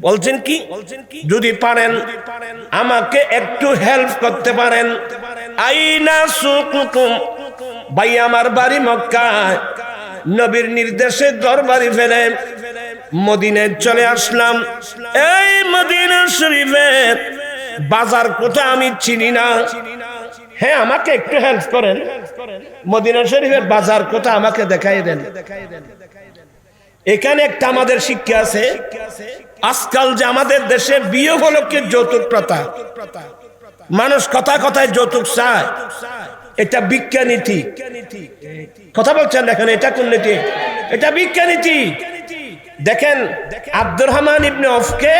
বলছেন কি? যদি পারেন আমাকে একটু হেল্প করতে পারেন। আইনা সুকুকুম, ভাই আমার বাড়ি মক্কায়, নবীর নির্দেশে ঘর বাড়ি ফেলে মদিনায় চলে আসলাম। এই মদিনা শরীফের বাজার কোথা আমি চিনি না, হ্যাঁ আমাকে একটু হেল্প করেন। মদিনা শরীফের বাজার কোথা আমাকে দেখাই দেন। এখানে একটা আমাদের শিক্ষা আছে। আজকাল যে আমাদের দেশে বিয়ে উপলক্ষে যৌতুক প্রথা, মানুষ কথায় কথায় যৌতুক চায়, এটা বিজ্ঞানীতি। কথা বলছেন দেখেন, এটা কোন নীতি? এটা বিজ্ঞানীতি। দেখেন আব্দুর রহমান ইবনে আওফকে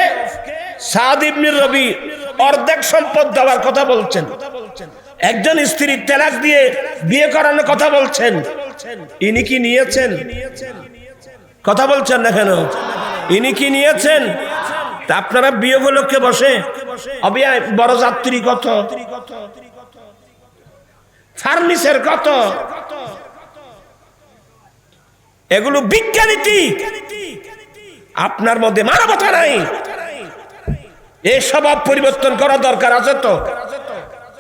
সাদ ইবনে রবি অর্ধেক সম্পদ দেওয়ার কথা বলছেন, একজন স্ত্রী তালাক দিয়ে বিয়ে করানোর কথা বলছেন। ইনি কি নিয়েছেন? কথা বলছেন না কেন? ইনি কি নিয়েছেন? তা আপনারা বিয়ে উপলক্ষে বসে বড় যাত্রী কত ফার্নিচার কত, এগুলো বিজ্ঞানীতি। আপনার মধ্যে মানবতা নাই, এই স্বভাব পরিবর্তন করা দরকার আছে তো।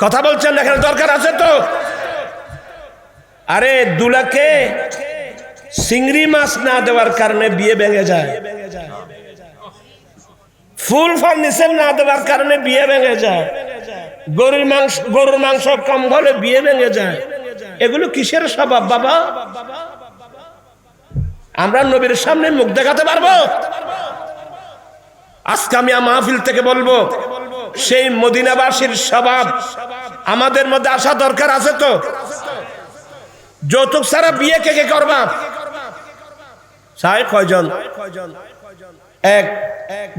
কথা বলছেন এখানে দরকার আছে তো। আরে দুলাকে চিংড়ি মাছ না দেওয়ার কারণে বিয়ে ভেঙে যায়, ফুল ফার্নিচার না দেওয়ার কারণে বিয়ে ভেঙে যায়, গরুর মাংস কম হলে বিয়ে ভেঙে যায়। এগুলো কিসের স্বভাব বাবা? আমরা নবীর সামনে মুখ দেখাতে পারবো? আজকে আমি মাহফিল থেকে বলবো, সেই মদিনাবাসীর স্বভাব আমাদের মধ্যে আসা দরকার আছে তো। যৌতুক ছাড়া বিয়ে কে কে করবা? চাই কয়জন? এক,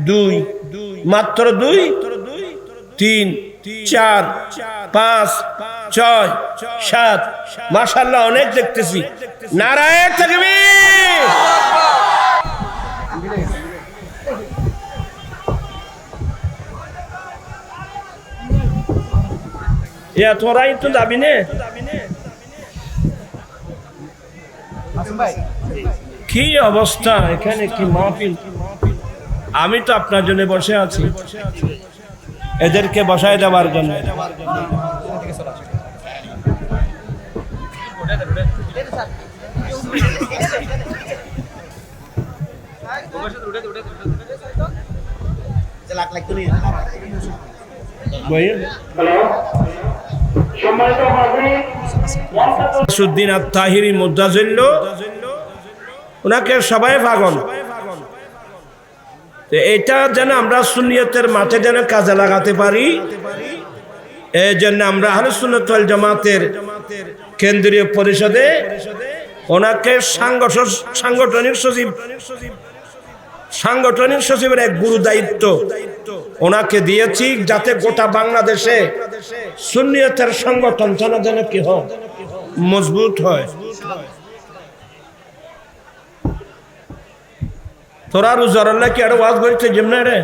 দুই, মাত্র দুই, তিন, চার, পাঁচ, ছয়, সাত। মাশাআল্লাহ অনেক দেখতেছি। নারায়ে তাকবীর। তোরাই তো যাবি নে। কি অবস্থা এখানে, কি মাহফিল! আমি তো আপনার জন্য বসে আছি, এদেরকে বসায় দেওয়ার জন্য। সুদ্দিন আত-তাহিরি মুদ্দাজিল্ল, ওনাকে সবাই পাগল। এটা যেন আমরা সুন্নিয়তের মাঠে যেন কাজে লাগাতে পারি, এই জন্য আমরা আহলে সুন্নাত ওয়াল জামাতের কেন্দ্রীয় পরিষদে ওনাকে সাংগঠনিক সচিবের এক গুরু দায়িত্ব ওনাকে দিয়েছি, যাতে গোটা বাংলাদেশে সুন্নিয়তের সংগঠন যেন কি হয়, মজবুত হয়। তোরা রুজারাল্লাহ কি আরো ওয়াজ করতে যেমন রে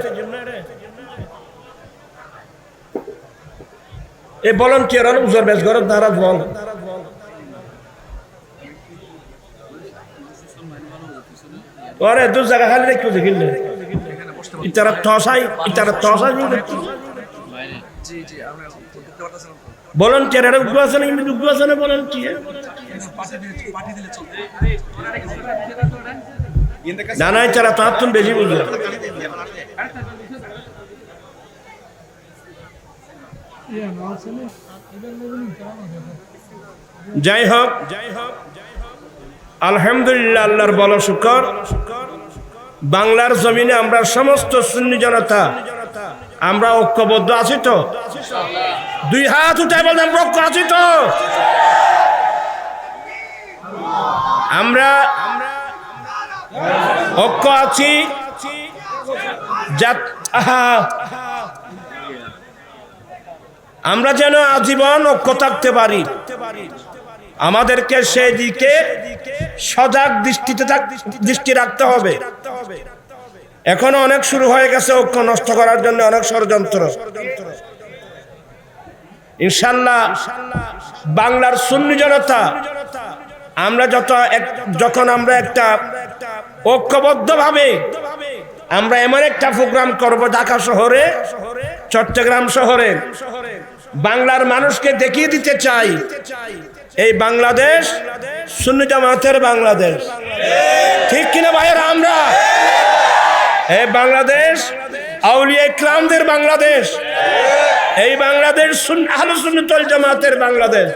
এ ভলান্টিয়ার উজার বেশ ঘরের দ্বারা বল ওরে দু জায়গা খালি রেখে দেখিলে ইতারা তসাই ভলান্টিয়ার উদ্যোগ আছে না, কিন্তু উদ্যোগ আছে না ভলান্টিয়ার। না না, তারা তো তুমি বেশি বুঝলো। যাই হোক, আলহামদুলিল্লাহ, আল্লাহর বড় শুকর, বাংলার জমিনে আমরা সমস্ত সুন্নি জনতা আমরা ঐক্যবদ্ধ আছি তো। দুই হাত উঠে বললাম ঐক্য আছি তো। আমরা ঐক্য আছি, আমরা যেন আজীবন ঐক্য থাকতে পারি। আমাদেরকে সেই দিকে সজাগ দৃষ্টি রাখতে হবে। এখনো অনেক শুরু হয়ে গেছে ঐক্য নষ্ট করার জন্য, অনেক ষড়যন্ত্র। ইনশাআল্লাহ বাংলার সুন্নি জনতা আমরা যখন আমরা একটা ঐক্যবদ্ধ ভাবে আমরা এমন একটা প্রোগ্রাম করব, ঢাকা শহরে, চট্টগ্রাম শহরে বাংলার মানুষকে দেখিয়ে দিতে চাই এই বাংলাদেশ সুন্নি জামাতের বাংলাদেশ। ঠিক কিনা ভাইয়েরা? আমরা এই বাংলাদেশ আউলিয়া ইকরামদের বাংলাদেশ, এই বাংলাদেশ আহলে সুন্নাত ওয়াল জামাতের বাংলাদেশ।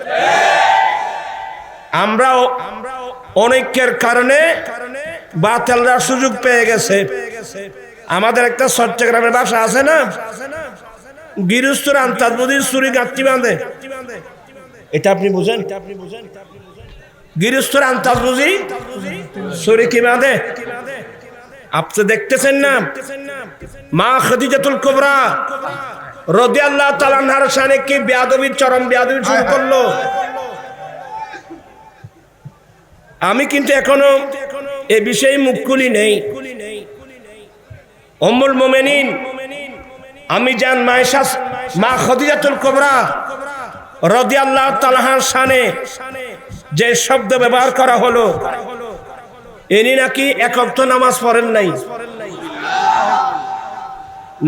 আমরাও অনেকের কারণে বাতিলরা সুযোগ পেয়ে গেছে। আমাদের একটা চট্টগ্রামের ভাষা আছে না, গৃহস্থর আন্তাজ বুঝির চুরি গাঁটটি বাঁধে। এটা আপনি বুঝেন? গৃহস্থর আন্তাজ বুঝি চুরি কি বাঁধে? আপনি দেখতেছেন না, মা খাদিজাতুল কুবরা রাদিয়াল্লাহু তাআলা আনহার শানে কি বেয়াদবি, চরম বেয়াদবি শুরু করলো। আমি কিন্তু এখনো এ বিষয়ে মুখ খুলি নেই। উম্মুল মুমিনিন আমি জান মা খাদিজাতুল কুবরা রাদিয়াল্লাহু তাআলা শানে যে শব্দ ব্যবহার করা হলো, ইনি নাকি এক ওয়াক্ত নামাজ পড়েন নাই।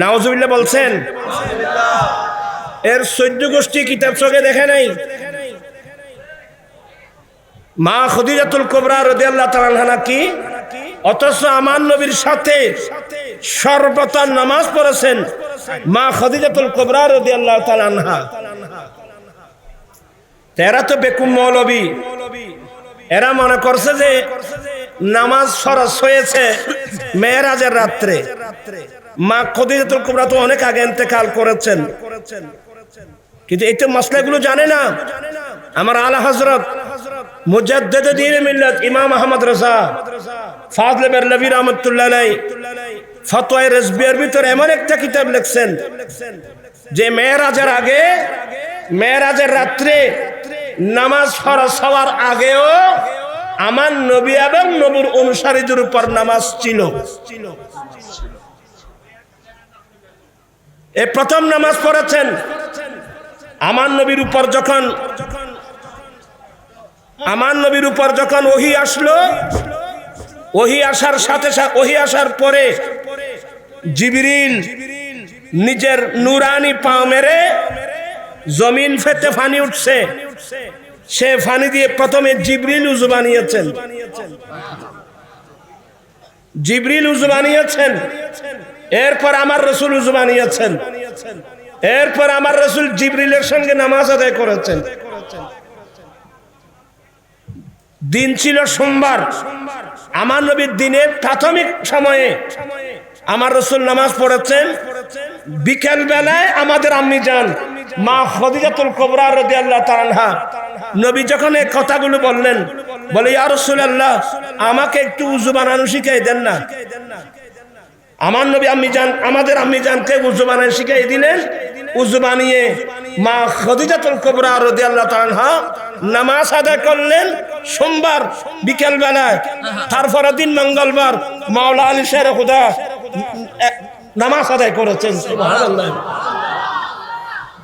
নাউজুবিল্লাহ বলছেন। এর 14 গোষ্ঠী কিতাব চোখে দেখে নাই। মা খদিজাতুল কুবরা রাদিয়াল্লাহু তাআলা আনহা নাকি, অথচ আমার নবীর সাথে সর্বপ্রথম নামাজ পড়েছেন মা খদিজাতুল কুবরা রাদিয়াল্লাহু তাআলা আনহা। এরা তো বেকুম মৌলবী, এরা মনে করছে যে নামাজ ফরজ হয়েছে মেরাজের রাত্রে। মা খদিজাতুল কুবরা তো অনেক আগে ইন্তেকাল করেছেন, কিন্তু এই তো মাসলাগুলো জানে না। আমার আলা হযরত মুজাদ্দিদ দ্বীন মিল্লাত ইমাম আহমদ রাজা ফাজলে বেরলভী রাহমাতুল্লাহ আলাইহি ফতোয়া রাজবিয়ার ভিতরে এমন একটা কিতাব লিখছেন যে মেরাজের আগে, মেরাজের রাত্রে নামাজ ফরজ হওয়ার আগেও আমার নবী এবং নবীর অনুসারীদের উপর নামাজ ছিল। এই প্রথম নামাজ পড়েছেন আমার নবীর উপর যখন, আমার নবীর উপর যখন ওহী আসলো, ওহী আসার সাথে সাথে, ওহী আসার পরে জিবরিল নিজের নুরানি পা মেরে জমিন ফেটে পানি উঠছে, সে পানি দিয়ে প্রথমে জিবরিল উযু বানিয়েছেন, জিবরিল উযু বানিয়েছেন, এরপর আমার রাসূল উযু বানিয়েছেন, এরপর আমার রাসূল জিবরিলের সঙ্গে নামাজ আদায় করেছেন। দিন ছিল সোমবার। আমার নবীর দিনের প্রাথমিক সময়ে আমার রাসূল নামাজ পড়েছেন। বিকেল বেলায় আমাদের আম্মি জান মা খদিজাতুল কুবরা রাদিয়াল্লাহু তাআলা আনহা নবী যখন এই কথাগুলো বললেন, বলে ইয়া রাসূলুল্লাহ আমাকে একটু উযু বানানো শিখিয়ে দেন না। আমার নবী আম্মি জান, আমাদের আম্মি জানকে উযু বানানো শিখিয়ে দিলেন। উযু বানিয়ে মা খদিজাতুল কুবরা রাদিয়াল্লাহু তাআলা আনহা নামাজ আদায় করলেন সোমবার বিকেল বেলায়। তারপরে দিন মঙ্গলবার মাওলা আলী শের খুদা নামাজ আদায় করেছেন। সুবহানাল্লাহ।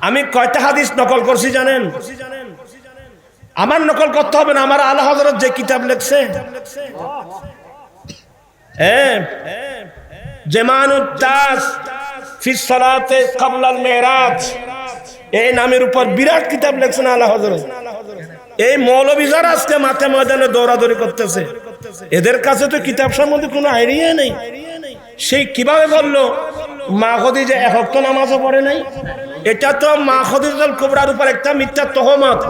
আমি কয়টা হাদিস নকল করছি জানেন? আমার নকল করতে হবে না, আমার আলা হযরত যে কিতাব লিখছে, জামানুত তাস ফি সালাতে ক্বাবলাল মেরাজ, এই নামের উপর বিরাট কিতাব লিখছেন আলা হযরত। এই মৌলবী যারা আজকে মাঠে ময়দানে দৌড়াদৌড়ি করতেছে, এদের কাছে তো কিতাব সম্বন্ধে কোনো আইডিয়া নেই। সেই কিভাবে বললো মা খদিজা এক ওয়াক্ত নামাজও পড়ে নাই? এটা তো মা খদিজাতুল কুবরার উপর একটা মিথ্যা তহমত,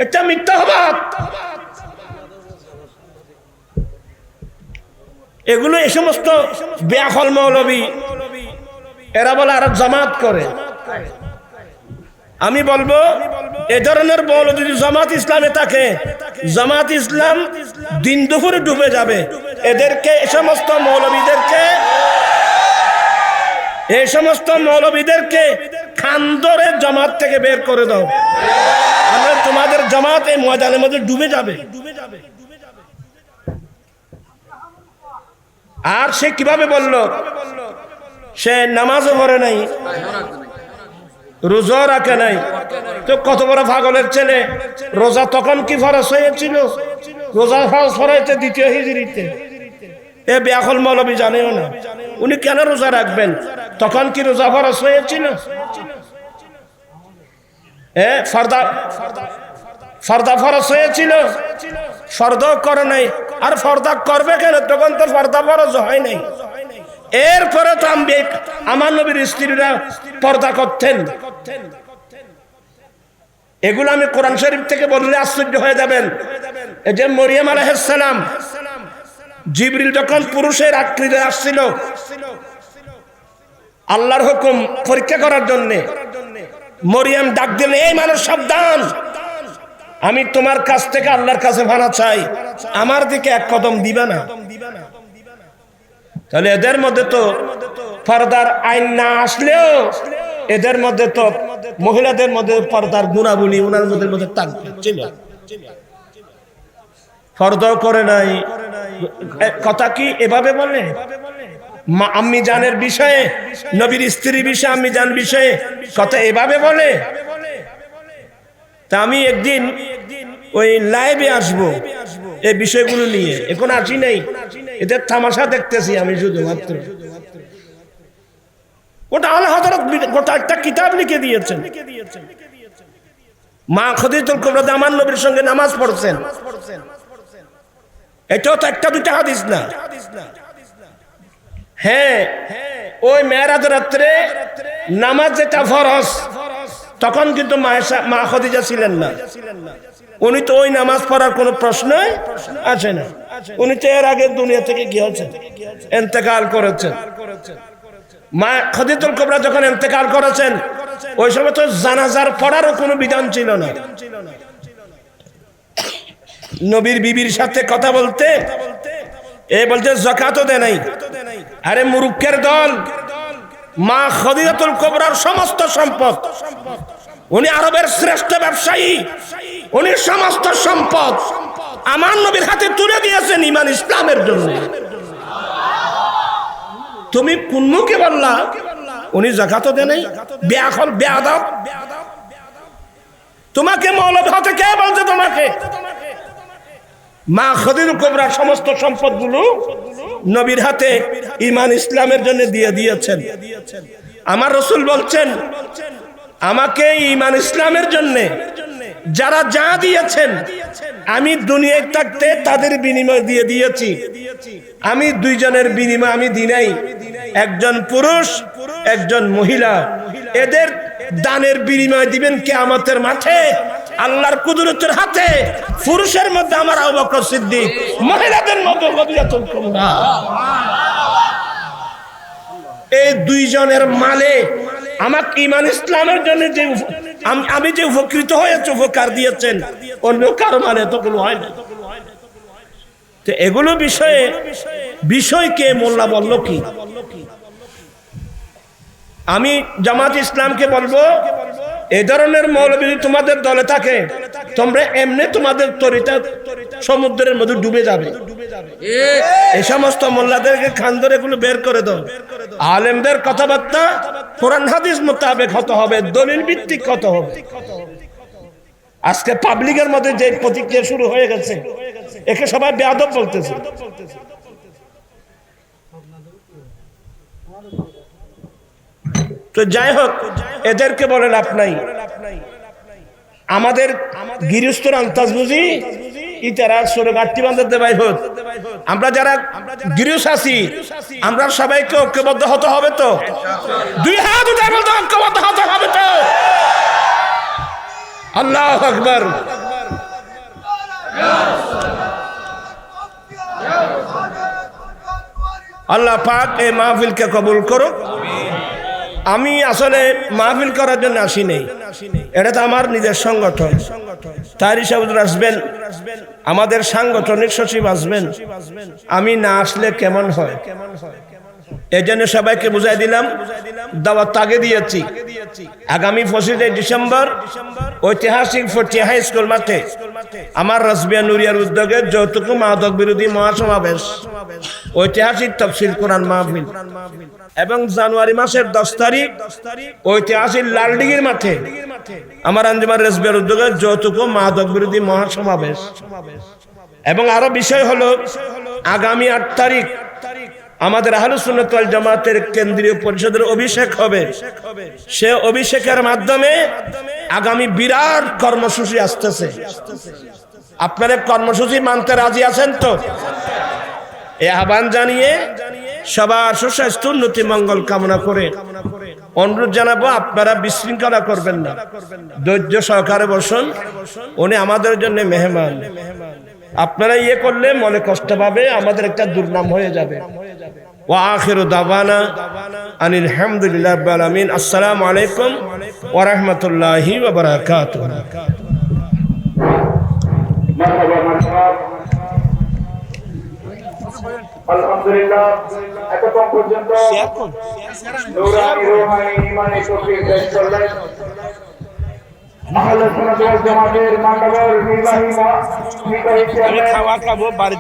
এটা মিথ্যা অপবাদ। এগুলো এই সমস্ত বেআকল মৌলবী, এরা বলে আর জামাত করে। আমি বলবো এ ধরনের মৌলবী যদি জামাত ইসলামে থাকে, জামাত ইসলাম দিন দুপুরে ডুবে যাবে। এদেরকে, এই সমস্ত মৌলবীদেরকে, এই সমস্ত মৌলবীদেরকে খান ধরে জামাত থেকে বের করে দাও, তাহলে তোমাদের জামাত এই ময়দানের মধ্যে ডুবে যাবে। আর সে কিভাবে বলল? সে নামাজও পড়ে নাই, রোজা রাখে নাই। তো কত বড় পাগলের ছেলে! রোজা তখন কি ফরজ হয়েছিল? রোজা ফরজ হয়েছে দ্বিতীয় হিজরিতে। এ বেআকল মৌলবী জানেও না, উনি কেন রোজা রাখবেন? তখন কি রোজা ফরজ হয়েছিল? ফরদা ফরজ হয়েছিল, ফরদা করে নাই। আর ফরদা করবে কেন? তখন তো ফরদা ফরজ হয় নাই। এরপরে তো আমার নবীর স্ত্রীরা পর্দা করতেন। এগুলো আমি কোরআন শরীফ থেকে বললে আশ্চর্য হয়ে যাবেন। এই যে মরিয়ম আলাইহিস সালাম, জিবরিল যখন পুরুষের আকৃতিতে আসছিল আল্লাহর হুকুম পরীক্ষা করার জন্য, মরিয়ম ডাক দিলেন, এই মানুষ সাবধান, আমি তোমার কাছ থেকে আল্লাহর কাছে ভাড়া চাই, আমার দিকে এক কদম দিবা না। তাহলে এদের মধ্যে তো পর্দার আইন না আসলেও এদের মধ্যে তো মহিলাদের মধ্যে পর্দার গুণাবলী ওনার মধ্যে থাকবে। পর্দাও করে নাই। কথা কি এভাবে বলে? আম্মি জানের বিষয়ে, নবীর স্ত্রী বিষয়ে, আম্মি জান বিষয়ে কথা এভাবে বলে? তা আমি একদিন ওই লাইভে আসবো এই বিষয়গুলো নিয়ে, এখন আসি নাই, এদের তামাশা দেখতেছি আমি শুধুমাত্র। ওটা আলা হযরত গোটা একটা কিতাব লিখে দিয়েছেন। মা খাদিজাতুল কুবরা আমার নবীর সঙ্গে নামাজ পড়ছেন, এটাও তো একটা দুটা হাদিস না। হ্যাঁ, ওই মেরাজ রাত্রে নামাজ যেটা ফরজ, তখন কিন্তু মা খাদিজা ছিলেন না। উনি তো ওই নামাজ পড়ার কোনো প্রশ্নই আসে না। উনি তো এর আগে দুনিয়া থেকে গিয়েছেন, ইন্তেকাল করেছেন। মা খাদিজাতুল কুবরা যখন ইন্তেকাল করেছেন, ওই সময় তো জানাজার পড়ারও কোনো বিধান ছিল না। নবীর বিবির সাথে কথা বলতে এ বলছে যাকাতও দেয় নাই। আরে মুরুক্কের দল, মা খাদিজাতুল কুবরার সমস্ত সম্পদ, উনি আরবের শ্রেষ্ঠ ব্যবসায়ী, উনি সমস্ত সম্পদ আমার নবীর হাতে তুলে দিয়েছেন ঈমান ইসলামের জন্য। তুমি কোন মুখে বললা উনি যাকাতও দেয় নাই? বেআকল, বেয়াদব। তোমাকে মৌলভী হতে কে বলছে? তোমাকে মা খাদিজাতুল কুবরার সমস্ত সম্পদগুলো নবীর হাতে ঈমান ইসলামের জন্য দিয়ে দিয়েছেন। আমার রাসূল বলছেন, আমাকে ঈমান ইসলামের জন্য যারা যা দিয়েছেন আমি দুনিয়ায় থাকতে তাদের বিনিময় দিয়ে দিয়েছি। আমি দুইজনের বিনিময় আমি দিই নাই, একজন পুরুষ একজন মহিলা। এদের দানের বিনিময় দিবেন কিয়ামতের মাঠে আল্লাহর কুদরতের হাতে। পুরুষের মধ্যে আমার আবু বকর সিদ্দিক, মহিলাদের মধ্যে খাদিজাতুল কুবরা। এই দুইজনের মালে আমাকে ঈমান ইসলামের জন্য যে আমি যে উপকৃত হয়েছে, উপকার দিয়েছেন, অন্য কারো মানে এতগুলো হয় না। তো এগুলো বিষয়কে মোল্লা বলল কি? আমি জামাত ইসলামকে বলবো, এই ধরনের মৌলবী তোমাদের দলে থাকে, তোমরা এমনি তোমাদের তরিটা সমুদ্রের মধ্যে ডুবে যাবে। এই সমস্ত মোল্লাদেরকে খানদর এগুলো বের করে দাও। আলেমদের কথাবার্তা কোরআন হাদিস মোতাবেক হতে হবে, দলিল ভিত্তিক হতে হবে। আজকে পাবলিকের মধ্যে যে প্রতিক্রিয়া শুরু হয়ে গেছে, একে সবাই বেয়াদব বলতেছে। তো যাই হোক, এদেরকে বলে লাভ নাই। আমাদের গৃহস্থর আন্তাজ বুঝি ইতারা সরে গাঠি বাঁধাতে ভাই হোক। আমরা যারা গৃহস্থ আছি, আমরা সবাইকে ঐক্যবদ্ধ হতে হবে তো। দুই হাত উঠে বলতে ঐক্যবদ্ধ হতে হবে তো। আল্লাহু আকবার। আল্লাহ পাক এই মাহফিলকে কবুল করুক। আমি আসলে মাহফিল করার জন্য আসি নাই, এটা তো আমার নিজের সংগঠন। তার হিসাবে আসবেন, আমাদের সাংগঠনিক সচিব আসবেন, আমি না আসলে কেমন হয়? এই জন্য সবাইকে বুঝাই দিলাম, দাওয়াত আগে দিয়েছি। আগামী 25 ডিসেম্বর ঐতিহাসিক ফটিয়া হাই স্কুল মাঠে আমার রাসবিয়া নুরিয়ার উদ্যোগে যৌতুক মাদক বিরোধী মহাসমাবেশ, ঐতিহাসিক তাফসীর কোরআন মাহফিল, এবং জানুয়ারি মাসের 10 তারিখ ঐতিহাসিক লালডিগির মাঠে আমার আঞ্জুমান রাসবিয়ার উদ্যোগে যৌতুক মাদক বিরোধী মহাসমাবেশ। এবং আরো বিষয় হলো, আগামী 8 তারিখ আমাদের আহলুস সুন্নাত ওয়াল জামাতের কেন্দ্রীয় পরিষদের অভিষেক হবে। সে অভিষেকের মাধ্যমে আগামী বিরাট কর্মসূচি আসতেছে। আপনারা কর্মসূচি মানতে রাজি আছেন তো? এই আহ্বান জানিয়ে সবার সুস্বাস্থ্য উন্নতি মঙ্গল কামনা করে অনুরোধ জানাবো, আপনারা বিশৃঙ্খলা করবেন না, ধৈর্য সহকারে বসুন। উনি আমাদের জন্য মেহমান। আপনারা ইয়ে করলে মনে কষ্ট পাবে, আমাদের একটা দুর্নাম হয়ে যাবে। ওয়া আখিরু দাওয়ানা আনিল হামদুলিল্লাহি রাব্বিল আলামিন। আসসালামু আলাইকুম ওয়া রাহমাতুল্লাহি ওয়া বারাকাতুহু। আলহামদুলিল্লাহ, এতক্ষণ পর্যন্ত নূরানি রূহানি ঈমানি তৌফিক পেশ করলেন আহলে সুন্নাত ওয়াল জামাতের মানবর নির্বাহী চেয়ারম্যান